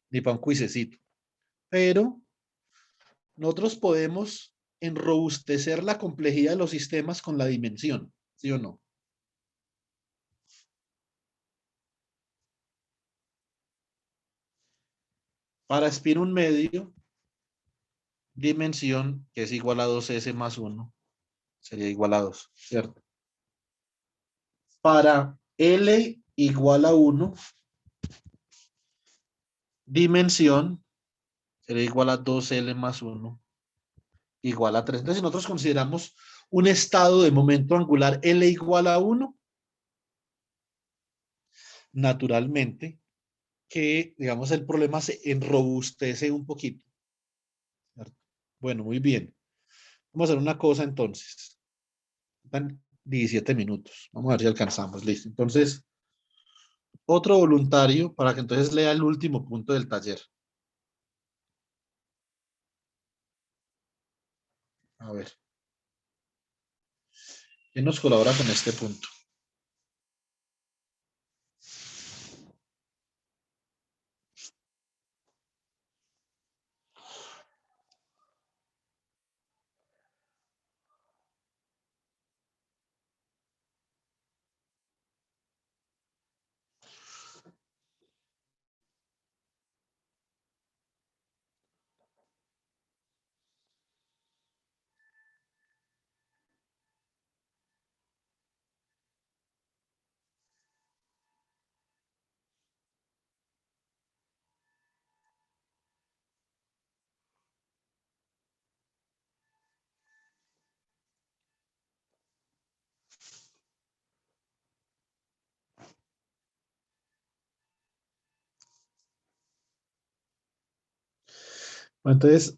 ni para un cuisecito. Pero nosotros podemos enrobustecer la complejidad de los sistemas con la dimensión, ¿sí o no? Para spin un medio, dimensión que es igual a 2S más 1, sería igual a 2, ¿cierto? Para L igual a 1, dimensión sería igual a 2L más 1, igual a 3. Entonces, si nosotros consideramos un estado de momento angular L igual a 1, naturalmente que, digamos, el problema se enrobustece un poquito, ¿cierto? Bueno, muy bien. Vamos a hacer una cosa entonces. Están 17 minutos. Vamos a ver si alcanzamos. Listo. Entonces, otro voluntario para que entonces lea el último punto del taller. A ver. ¿Quién nos colabora con este punto? Entonces,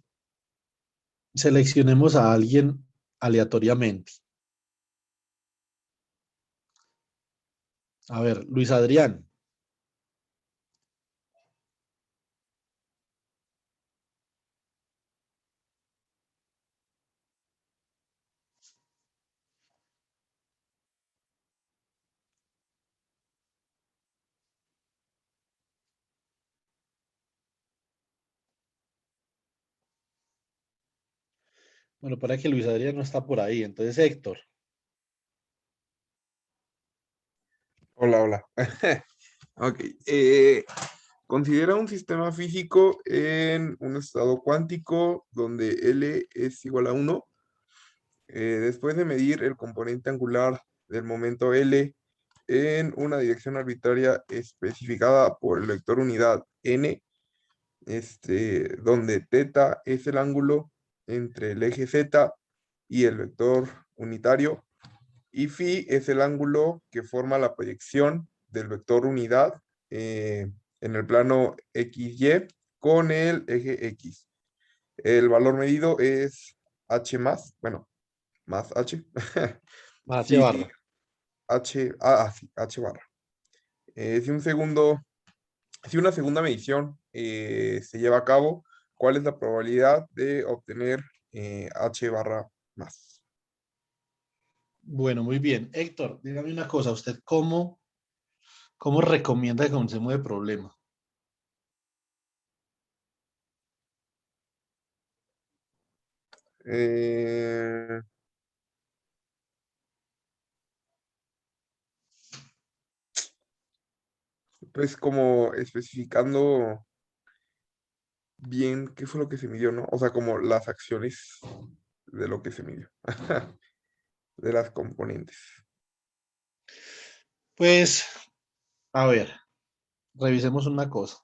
seleccionemos a alguien aleatoriamente. A ver, Luis Adrián. Bueno, para que Luis Adrián no está por ahí. Entonces, Héctor. Hola, hola. Ok. Considera un sistema físico en un estado cuántico donde L es igual a 1. Después de medir el componente angular del momento L en una dirección arbitraria especificada por el vector unidad n, donde θ es el ángulo entre el eje z y el vector unitario, y phi es el ángulo que forma la proyección del vector unidad en el plano XY con el eje X. El valor medido es h más, bueno, más h. Mate Sí, Barra. sí, h barra. Si una segunda medición se lleva a cabo, ¿cuál es la probabilidad de obtener h barra más? Bueno, muy bien. Héctor, dígame una cosa. ¿Usted cómo recomienda que comencemos de problema? Eh, pues como especificando bien qué fue lo que se midió, ¿no? O sea, como las acciones de lo que se midió, de las componentes. Pues, a ver, revisemos una cosa.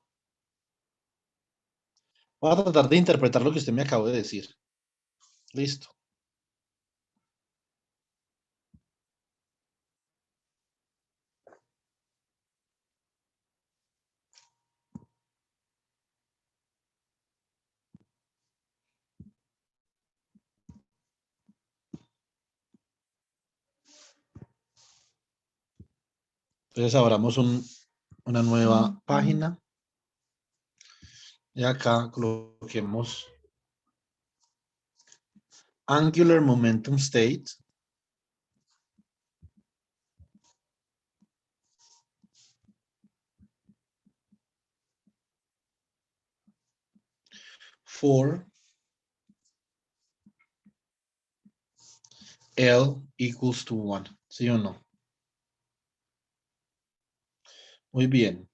Voy a tratar de interpretar lo que usted me acabó de decir. Listo. Entonces abramos una nueva página y acá coloquemos Angular Momentum State. For L equals to 1. ¿Sí o no? Muy bien.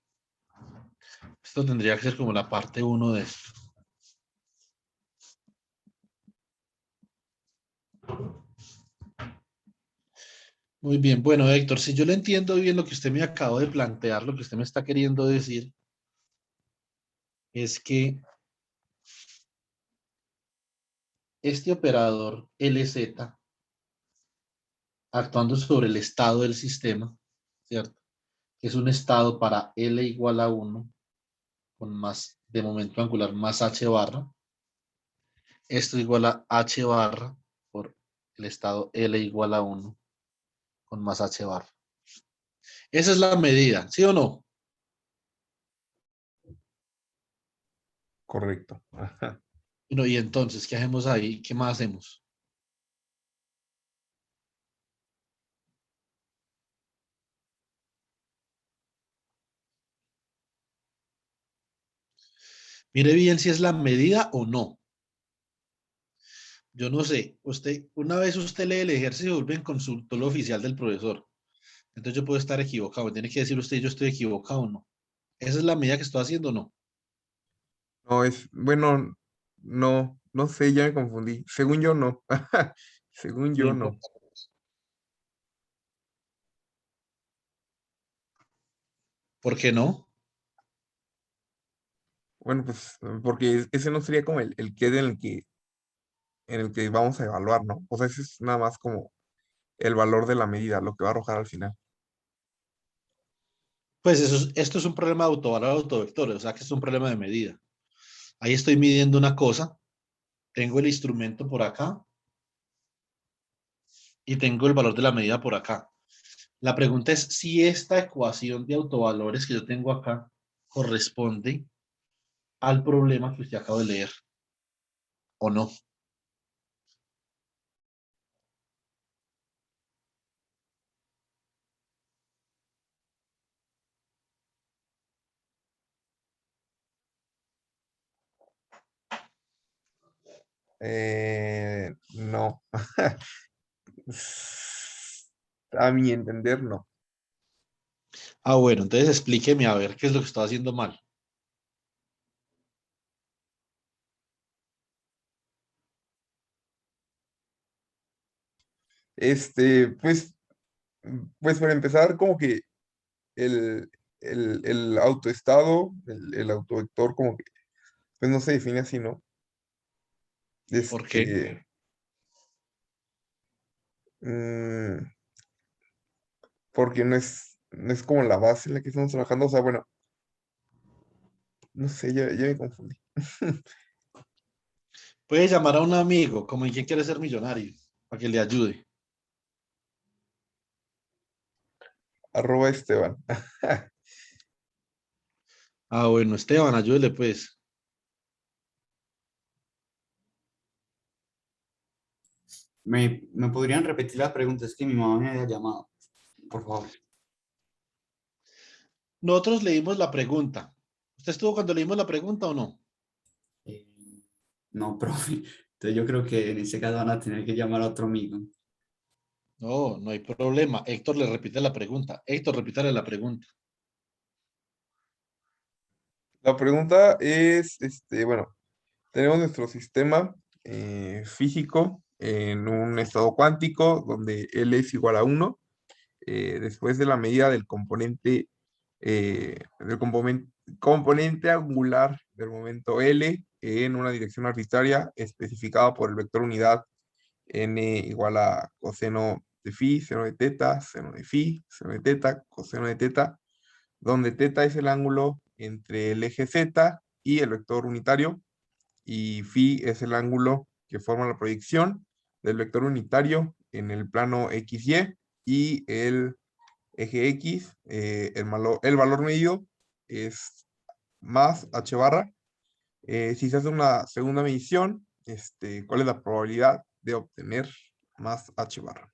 Esto tendría que ser como la parte 1 de esto. Muy bien. Bueno, Héctor, si yo le entiendo bien lo que usted me acabó de plantear, lo que usted me está queriendo decir, es que este operador LZ, actuando sobre el estado del sistema, ¿cierto? Es un estado para L igual a 1 con más de momento angular más H barra. Esto igual a H barra por el estado L igual a 1 con más H barra. Esa es la medida, ¿sí o no? Correcto. Ajá. Bueno, y entonces, ¿qué hacemos ahí? ¿Qué más hacemos? Mire bien si es la medida o no. Yo no sé. Una vez usted lee el ejercicio, vuelve en consultor oficial del profesor. Entonces yo puedo estar equivocado. Tiene que decir usted, yo estoy equivocado o no. ¿Esa es la medida que estoy haciendo o no? No, bueno, no sé, ya me confundí. Según yo, no. Según No yo, no. importa. ¿Por qué no? Bueno, pues porque ese no sería como el que en el que vamos a evaluar, ¿no? O sea, ese es nada más como el valor de la medida, lo que va a arrojar al final. Pues esto es un problema de autovalor autovectores, o sea que es un problema de medida. Ahí estoy midiendo una cosa, tengo el instrumento por acá y tengo el valor de la medida por acá. La pregunta es si esta ecuación de autovalores que yo tengo acá corresponde al problema que usted acaba de leer o no. No. A mi entender, no. Ah, bueno, entonces explíqueme a ver qué es lo que está haciendo mal. Pues, pues para empezar, como que el, el autoestado, el autovector, como que, pues no se define así, ¿no? ¿Por qué? Este, mm, porque no es como la base en la que estamos trabajando, o sea, bueno, no sé, ya me confundí. Puede llamar a un amigo, como en quien quiere ser millonario, para que le ayude. @Esteban. Ah, bueno, Esteban, ayúdele pues. ¿Me podrían repetir la pregunta? Es que mi mamá me había llamado, por favor. Nosotros leímos la pregunta. ¿Usted estuvo cuando leímos la pregunta o no? Eh, no, profe. Entonces yo creo que en este caso van a tener que llamar a otro amigo. No, no hay problema. Héctor le repite la pregunta. Héctor, repítale la pregunta. La pregunta es, bueno, tenemos nuestro sistema físico en un estado cuántico donde L es igual a 1. Después de la medida del componente, componente angular del momento L en una dirección arbitraria especificada por el vector unidad n igual a coseno de phi, seno de teta, seno de phi, seno de teta, coseno de teta, donde teta es el ángulo entre el eje z y el vector unitario, y phi es el ángulo que forma la proyección del vector unitario en el plano XY, y el eje X, el valor medido es más h barra. Si se hace una segunda medición, ¿cuál es la probabilidad de obtener más h barra?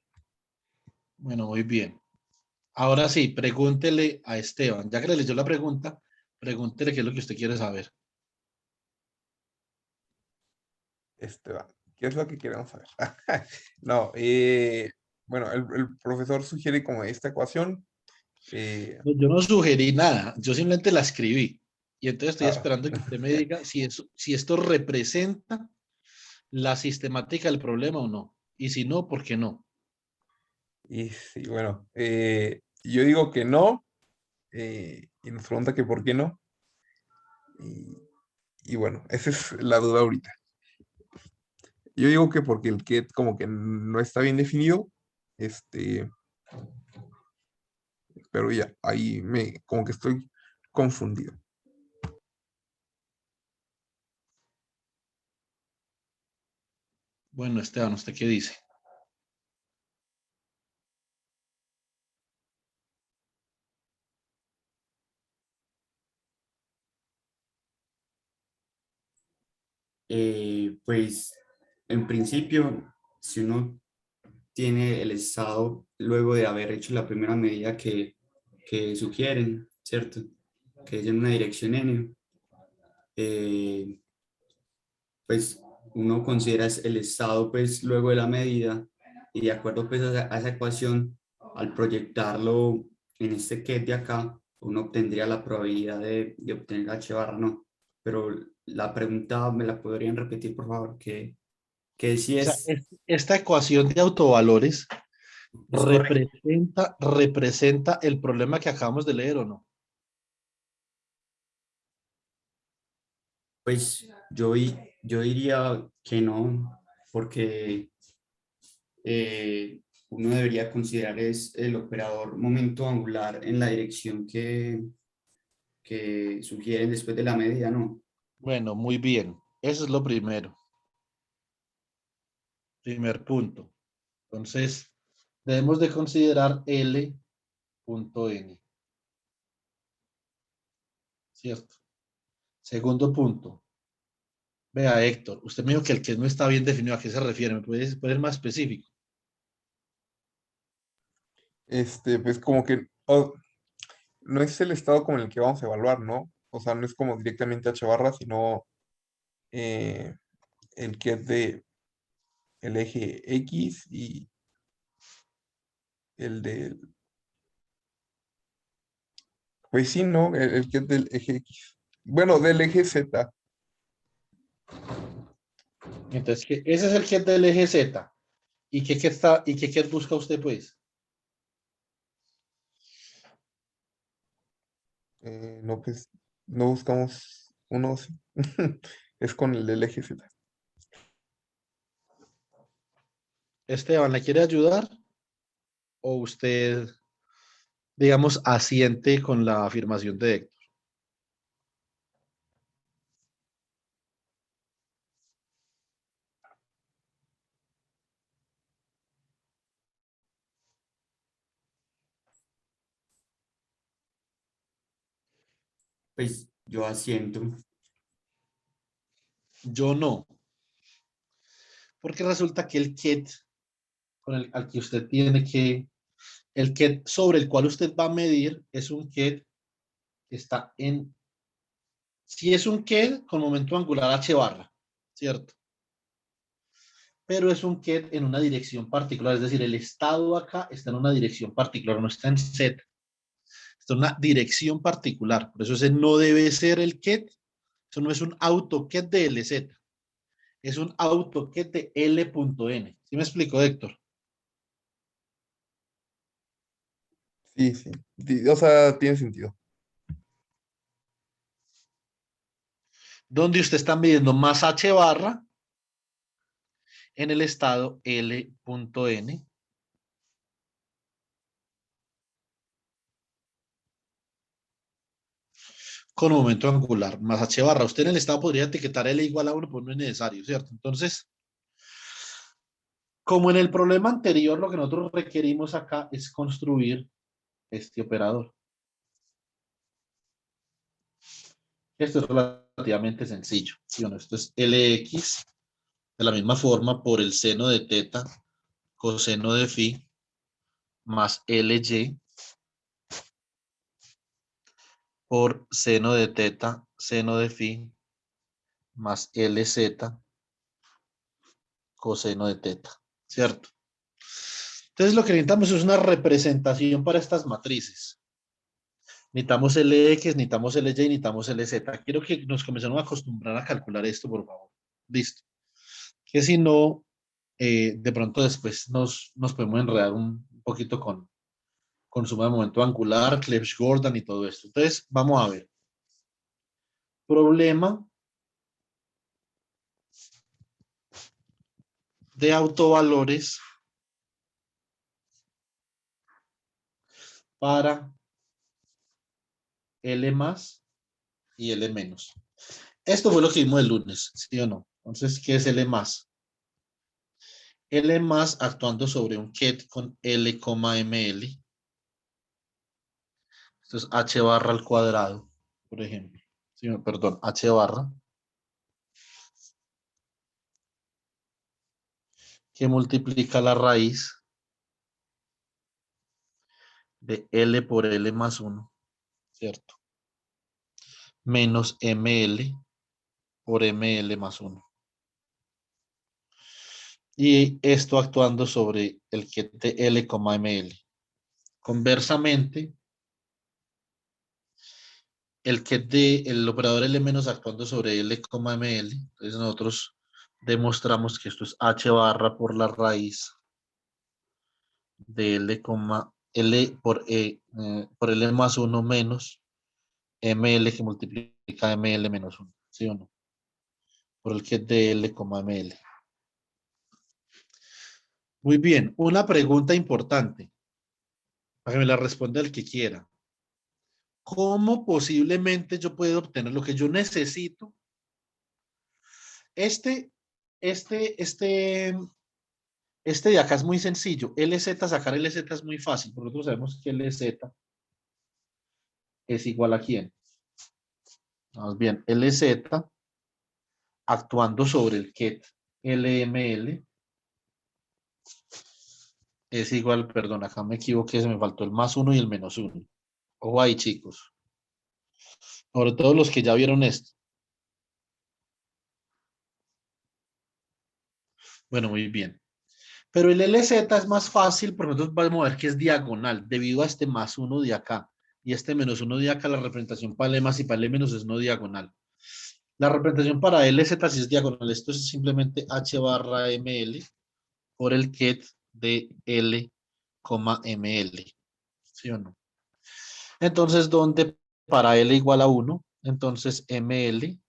Bueno, muy bien. Ahora sí, pregúntele a Esteban. Ya que le leyó la pregunta, pregúntele qué es lo que usted quiere saber. Va, ¿qué es lo que queremos saber? No, bueno, el profesor sugiere como esta ecuación. No, yo no sugerí nada, yo simplemente la escribí. Y entonces estoy Ah, esperando que usted me diga si esto representa la sistemática del problema o no. Y si no, ¿por qué no? y sí, bueno, yo digo que no, y nos pregunta que por qué no. Y, y bueno, esa es la duda ahorita. Yo digo que porque el que como que no está bien definido, este, pero ya, ahí como que estoy confundido. Bueno, Esteban, ¿usted qué dice? Pues en principio, si uno tiene el estado luego de haber hecho la primera medida que sugieren, ¿cierto? Que es en una dirección n, eh, pues uno considera el estado pues luego de la medida y de acuerdo pues a esa ecuación, al proyectarlo en este ket de acá, uno obtendría la probabilidad de obtener h barra, no. Pero la pregunta me la podrían repetir, por favor, que si O sea, es, esta ecuación de autovalores es correcto. representa el problema que acabamos de leer o no. Pues yo diría que no, porque uno debería considerar es el operador momento angular en la dirección que sugieren después de la medida, ¿no? Bueno, muy bien. Eso es lo primero. Primer punto. Entonces, debemos de considerar L.n. ¿Cierto? Segundo punto. Vea, Héctor, usted me dijo que el que no está bien definido, ¿a qué se refiere? ¿Me puede ser más específico? Pues como que no es el estado con el que vamos a evaluar, ¿no? O sea, no es como directamente H barra, sino eh, el que es de el eje X y el del, pues sí, ¿no? El que es del eje X. Bueno, del eje Z. Entonces, ese es el que es del eje Z. ¿Y qué busca usted, pues? No, pues no buscamos uno, sí. Es con el del eje Z. Esteban, ¿le quiere ayudar? ¿O usted, digamos, asiente con la afirmación de Héctor? Pues yo asiento. Yo no. Porque resulta que el ket al que usted tiene que, el ket sobre el cual usted va a medir es un ket que está si es un ket con momento angular h barra, ¿cierto? Pero es un ket en una dirección particular, es decir, el estado acá está en una dirección particular, no está en Z, está en una dirección particular, por eso ese no debe ser el ket, eso no es un autoket de LZ, es un autoket de L.n. ¿Sí me explico, Héctor? Sí, sí. O sea, tiene sentido. Donde usted está midiendo más h barra en el estado L.n. con momento angular más h barra. Usted en el estado podría etiquetar L igual a 1, pues no es necesario, ¿cierto? Entonces, como en el problema anterior, lo que nosotros requerimos acá es construir este operador. Esto es relativamente sencillo, ¿sí o no? Esto es Lx de la misma forma por el seno de teta coseno de phi más Ly por seno de teta seno de phi más Lz coseno de teta, ¿cierto? Entonces lo que necesitamos es una representación para estas matrices. Necesitamos Lx, necesitamos Ly, necesitamos Lz. Quiero que nos comencemos a acostumbrar a calcular esto, por favor. Listo. Que si no, de pronto después nos podemos enredar un poquito con suma de momento angular, Clebsch-Gordon y todo esto. Entonces, vamos a ver. Problema de autovalores para L más y L menos. Esto fue lo que vimos el lunes, ¿sí o no? Entonces, ¿qué es L más? L más actuando sobre un ket con L, ml. Esto es H barra al cuadrado, por ejemplo. Sí, perdón, H barra. Que multiplica la raíz de L por L más 1, ¿cierto? Menos ML por ML más 1. Y esto actuando sobre el ket de L, ml. Conversamente, el operador L menos actuando sobre L, ml. Entonces nosotros demostramos que esto es H barra por la raíz de L, L por L más 1 menos ML que multiplica ML menos 1. ¿Sí o no? Por el ket de L, ml. Muy bien, una pregunta importante, para que me la responda el que quiera. ¿Cómo posiblemente yo puedo obtener lo que yo necesito Este de acá es muy sencillo. LZ, sacar LZ es muy fácil, porque nosotros sabemos que LZ es igual a ¿quién? Vamos bien, LZ actuando sobre el ket LML es igual, perdón, acá me equivoqué, se me faltó el +1 y el -1. Ojo ahí, chicos. Sobre todo los que ya vieron esto. Bueno, muy bien. Pero el LZ es más fácil porque nosotros vamos a ver que es diagonal debido a este +1 de acá y este -1 de acá. La representación para L más y para L menos es no diagonal. La representación para LZ sí es diagonal. Esto es simplemente H barra ML por el ket de L, ML. ¿Sí o no? Entonces, donde para L igual a 1, entonces ML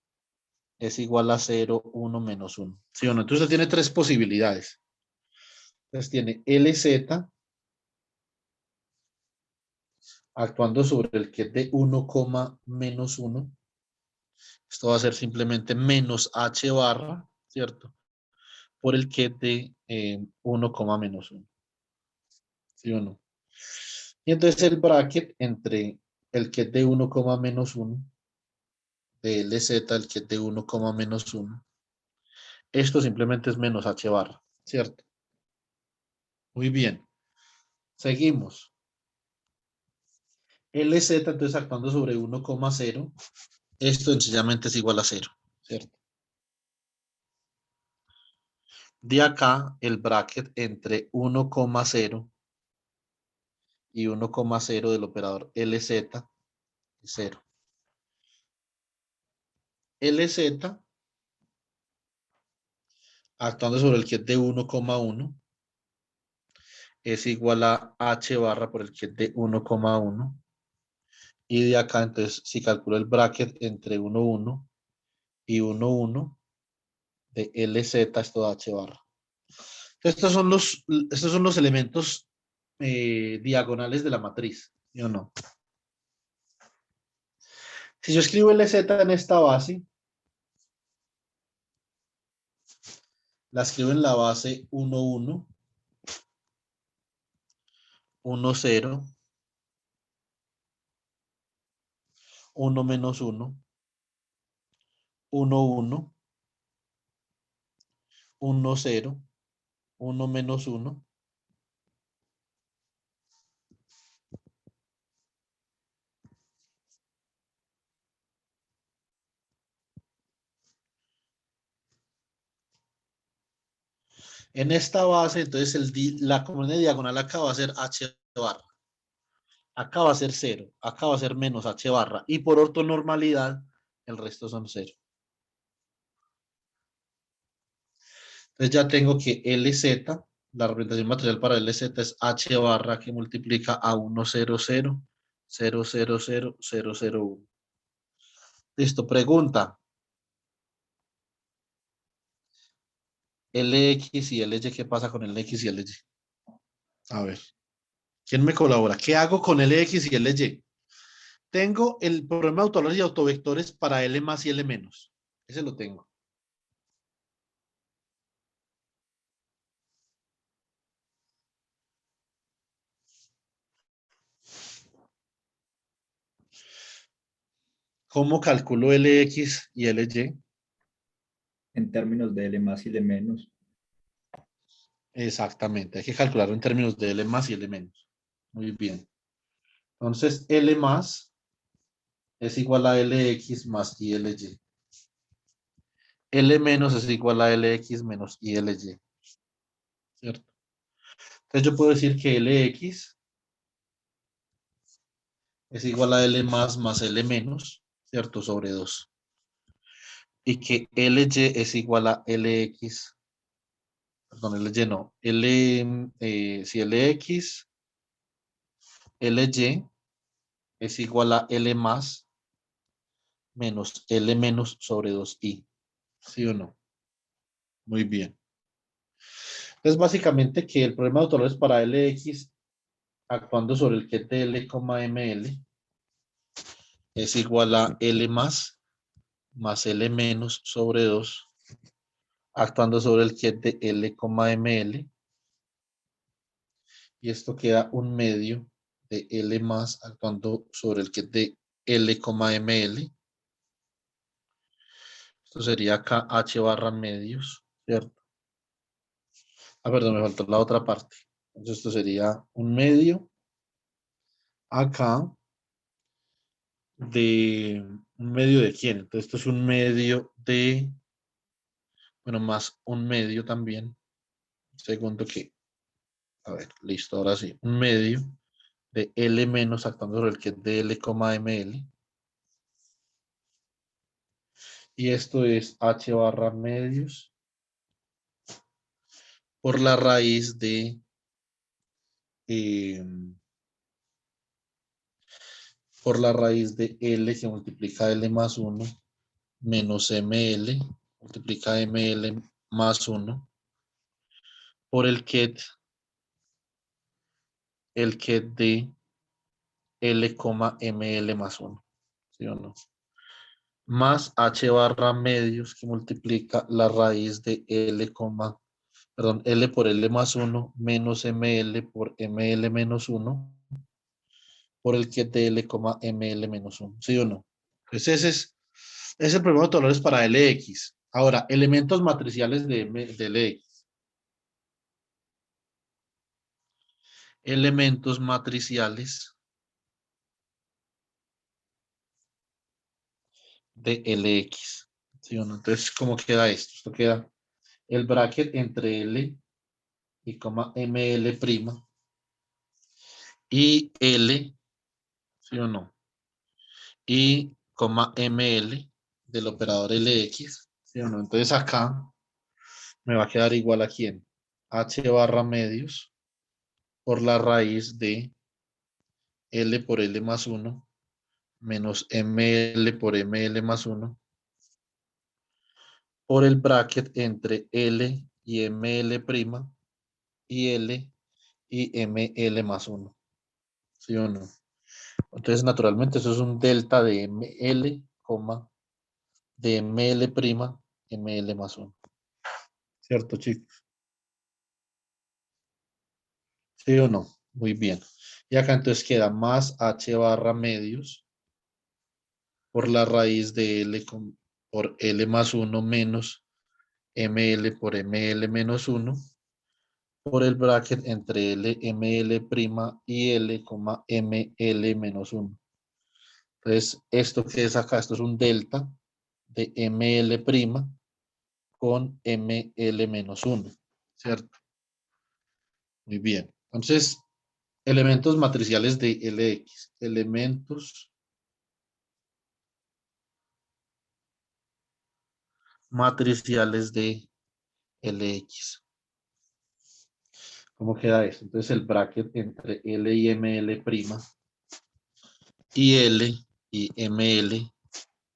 es igual a 0, 1, -1. ¿Sí o no? Entonces tiene tres posibilidades. Entonces tiene LZ actuando sobre el ket de 1, -1. Esto va a ser simplemente menos H barra, ¿cierto? Por el ket de 1, -1. ¿Sí o no? Y entonces el bracket entre el ket de 1, -1 de LZ, el ket de 1, -1. Esto simplemente es menos H barra, ¿cierto? Muy bien. Seguimos. LZ entonces actuando sobre 1,0. Esto sencillamente es igual a 0, ¿cierto? De acá el bracket entre 1,0 y 1,0 del operador LZ es 0. LZ actuando sobre el ket de 1,1 es igual a H barra por el ket de 1,1. Y de acá entonces si calculo el bracket entre 1,1 y 1,1 de LZ, esto da H barra. Estos son los elementos diagonales de la matriz, ¿sí o no? Si yo escribo LZ en esta base, la escribo en la base 1, 1, 1, 0, 1 menos 1, 1, 1, 1, 0, 1 menos 1. En esta base, entonces la componente diagonal acá va a ser H barra. Acá va a ser 0. Acá va a ser menos H barra. Y por ortonormalidad, el resto son 0. Entonces ya tengo que LZ, la representación material para LZ es H barra que multiplica a 1, 0, 0, 0, 0, 0, 0, 0, 1. Listo, pregunta. LX y LY, ¿qué pasa con LX y LY? A ver, ¿quién me colabora? ¿Qué hago con LX y LY? Tengo el problema de autovalores y autovectores para L más y L menos. Ese lo tengo. ¿Cómo calculo LX y LY? En términos de L más y L menos. Exactamente, hay que calcularlo en términos de L más y L menos. Muy bien. Entonces, L más es igual a LX más ILY. L menos es igual a LX menos ILY. ¿Cierto? Entonces yo puedo decir que LX es igual a L más L menos, ¿cierto? Sobre 2. Y que LY es igual a LX, perdón, LY no, si LX, LY es igual a L más menos L menos sobre 2i. ¿Sí o no? Muy bien. Entonces, básicamente que el problema de autovalores para LX actuando sobre el ket de L, ML es igual a L más L menos sobre 2 actuando sobre el ket de L, ml. Y esto queda un medio de L más actuando sobre el ket de L, ml. Esto sería acá H barra medios, ¿cierto? Ah, perdón, me faltó la otra parte. Entonces esto sería un medio acá de un medio de quién. Entonces esto es un medio de, bueno, más un medio también. Segundo que, a ver, listo, ahora sí. Un medio de L menos actuando sobre el ket de L, ml. Y esto es H barra medios por la raíz de L que multiplica L más 1 menos ML multiplica ML más 1 por el ket de L, ML más 1. ¿Sí o no? Más H barra medios que multiplica la raíz de L, perdón, L por L más 1 menos ML por ML menos 1 por el ket de L, ML menos 1. ¿Sí o no? Pues ese es el problema de valores para LX. Ahora, elementos matriciales de LX. Elementos matriciales de LX. ¿Sí o no? Entonces, ¿cómo queda esto? Esto queda el bracket entre L y ML prima y L, ¿sí o no? Y ML del operador LX, ¿sí o no? Entonces acá me va a quedar igual a quién? H barra medios por la raíz de L por L más 1 menos ML por ML más 1 por el bracket entre L y ML prima y L y ML más 1. ¿Sí o no? Entonces, naturalmente, eso es un delta de ML, de ML prima, ML más 1. ¿Cierto, chicos? ¿Sí o no? Muy bien. Y acá entonces queda más H barra medios por la raíz de L por L más 1 menos ML por ML menos 1 por el bracket entre L, ML prima y L, ML menos 1. Entonces, esto que es acá, esto es un delta de ML prima con ML menos 1, ¿cierto? Muy bien. Entonces, elementos matriciales de LX. Elementos matriciales de LX. ¿Cómo queda esto? Entonces, el bracket entre L y ML prima y L y ML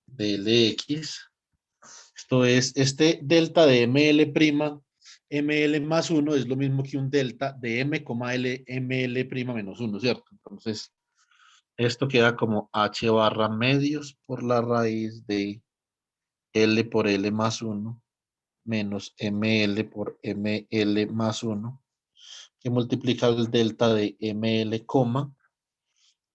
de LX. Esto es, este delta de ML prima, ML más 1 es lo mismo que un delta de M, L, ML prima menos 1, ¿cierto? Entonces, esto queda como H barra medios por la raíz de L por L más 1 menos ML por ML más 1 que multiplica el delta de ML,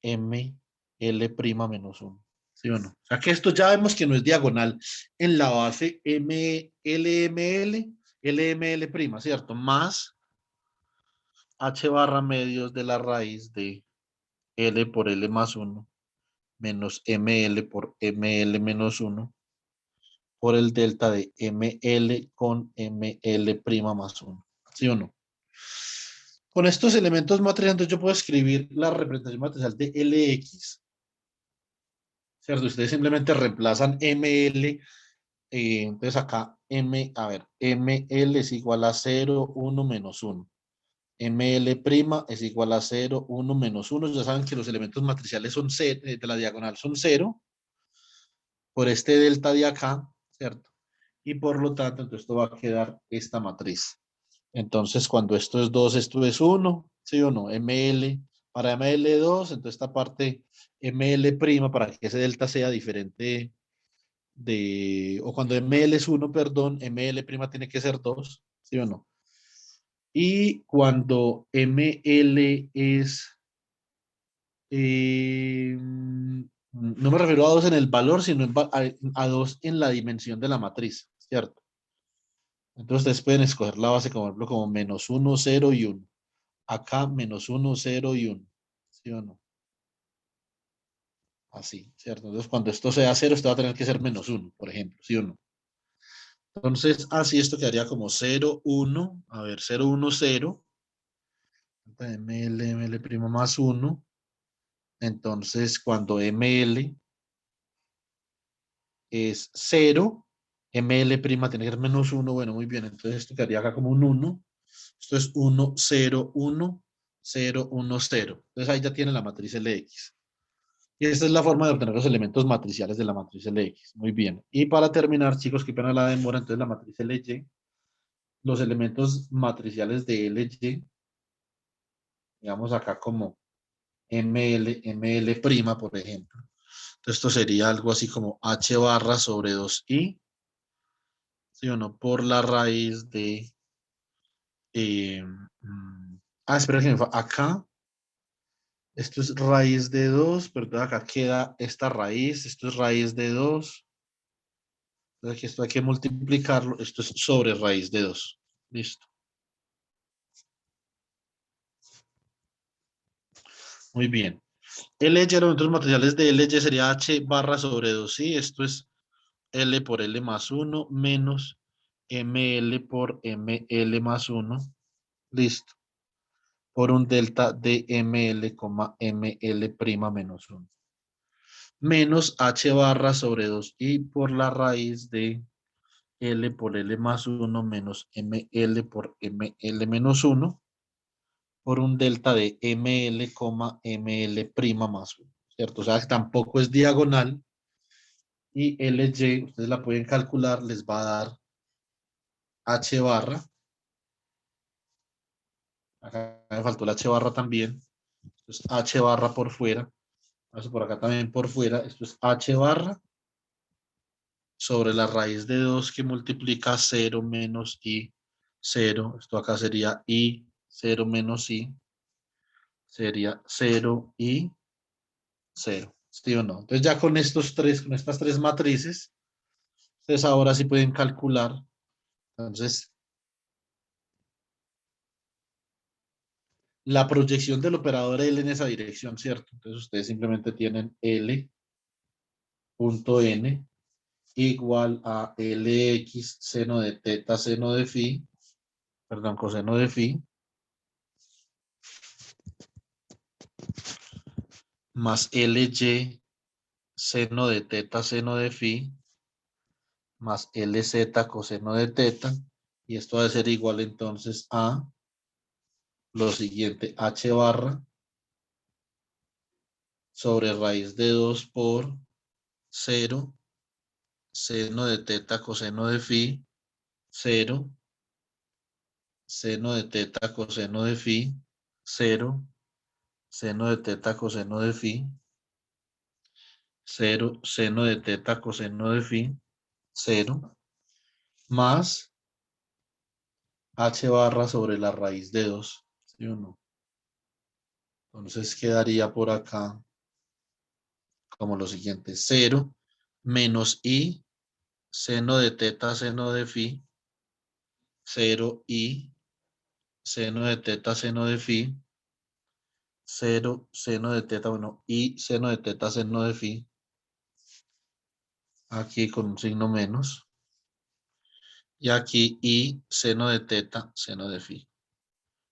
ML prima menos 1. ¿Sí o no? O sea que esto ya vemos que no es diagonal en la base LML, LML prima, ¿cierto? Más H barra medios de la raíz de L por L más 1 menos ML por ML menos 1 por el delta de ML con ML prima más 1. ¿Sí o no? Con estos elementos matriciales yo puedo escribir la representación matricial de LX. ¿Cierto? Ustedes simplemente reemplazan ML. Entonces acá ML es igual a 0, 1 menos 1. ML' es igual a 0, 1 menos 1. Ya saben que los elementos matriciales son de la diagonal son 0 por este delta de acá, ¿cierto? Y por lo tanto, entonces esto va a quedar esta matriz. Entonces, cuando esto es 2, esto es 1, ¿sí o no? ML, para ML2, entonces esta parte ML' para que ese delta sea diferente o cuando ML es 1, perdón, ML' tiene que ser 2, ¿sí o no? Y cuando ML es, no me refiero a 2 en el valor, sino a 2 en la dimensión de la matriz, ¿cierto? Entonces ustedes pueden escoger la base como, por ejemplo, como -1, 0 y 1. Acá -1, 0 y 1, ¿sí o no? Así, ¿cierto? Entonces cuando esto sea 0, esto va a tener que ser -1, por ejemplo, ¿sí o no? Entonces, así esto quedaría como 0, 1, a ver, 0, 1, 0, ML' más 1. Entonces, cuando ML es 0, ML' tiene que ser -1, bueno, muy bien, entonces esto quedaría acá como un 1. Esto es 1, 0, 1, 0, 1, 0. Entonces ahí ya tiene la matriz LX. Y esta es la forma de obtener los elementos matriciales de la matriz LX. Muy bien. Y para terminar, chicos, qué pena la demora, entonces la matriz LY, los elementos matriciales de LY, digamos acá como ML', por ejemplo. Entonces esto sería algo así como H barra sobre 2i, ¿sí o no? Por la raíz de... espera que me acá, esto es raíz de 2, pero acá queda esta raíz, esto es raíz de 2. Entonces aquí esto hay que multiplicarlo, esto es sobre raíz de 2. Listo. Muy bien. LY, elementos materiales de LY sería H barra sobre 2i, esto es L por L más 1 menos ML por ML más 1. Listo. Por un delta de ML, ML' menos 1. Menos H barra sobre 2i por la raíz de L por L más 1 menos ML por ML menos 1 por un delta de ML, ML' más 1. ¿Cierto? O sea, que tampoco es diagonal. Y LY, ustedes la pueden calcular, les va a dar H barra. Acá me faltó la H barra también. Esto es H barra por fuera. Paso por acá también por fuera. Esto es H barra sobre la raíz de 2 que multiplica 0 menos I 0. Esto acá sería I 0 menos I. Sería 0 y 0. ¿Sí o no? Entonces ya con estas tres matrices, ustedes ahora sí pueden calcular. Entonces, la proyección del operador L en esa dirección, ¿cierto? Entonces ustedes simplemente tienen L punto N igual a Lx seno de teta seno de phi, perdón, coseno de phi, más Ly seno de teta seno de phi, más Lz coseno de teta, y esto va a ser igual entonces a lo siguiente, H barra sobre raíz de 2 por 0, seno de teta coseno de phi, 0, seno de teta coseno de phi, 0, seno de teta coseno de phi, 0, seno de teta coseno de phi, 0, más H barra sobre la raíz de 2, ¿sí o no? Entonces quedaría por acá como lo siguiente, 0 menos I seno de teta seno de phi, 0 I seno de teta seno de phi, 0 seno de teta, bueno, I seno de teta seno de phi, aquí con un signo menos, y aquí I seno de teta seno de phi,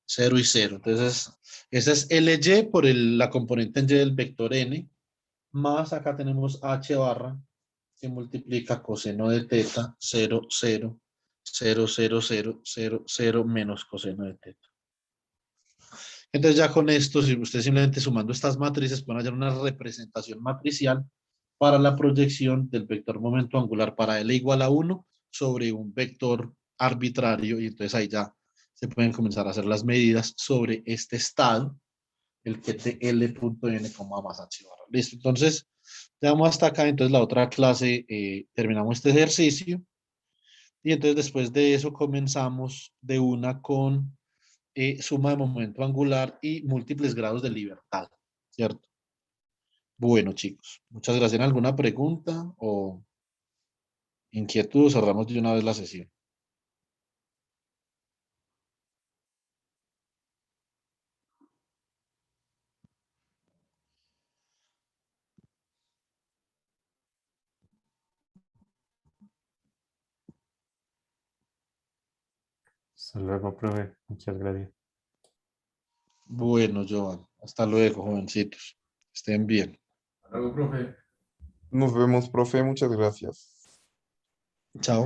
0 y 0. Entonces, ese es Ly por la componente en Y del vector n, más acá tenemos H barra, que multiplica coseno de teta, 0, 0, 0, 0, 0, 0, 0, menos coseno de teta. Entonces ya con esto, si usted simplemente sumando estas matrices, pueden hallar una representación matricial para la proyección del vector momento angular para L igual a 1 sobre un vector arbitrario, y entonces ahí ya se pueden comenzar a hacer las medidas sobre este estado, el que tl.n como Amasachi barra. Listo, entonces, damos hasta acá. Entonces, la otra clase terminamos este ejercicio. Y entonces, después de eso, comenzamos de una con suma de momento angular y múltiples grados de libertad, ¿cierto? Bueno, chicos, muchas gracias. ¿Alguna pregunta o inquietud? Cerramos de una vez la sesión. Hasta luego, profe. Muchas gracias. Bueno, Joan, hasta luego, jovencitos. Estén bien. Nos vemos, profe. Muchas gracias. Chao.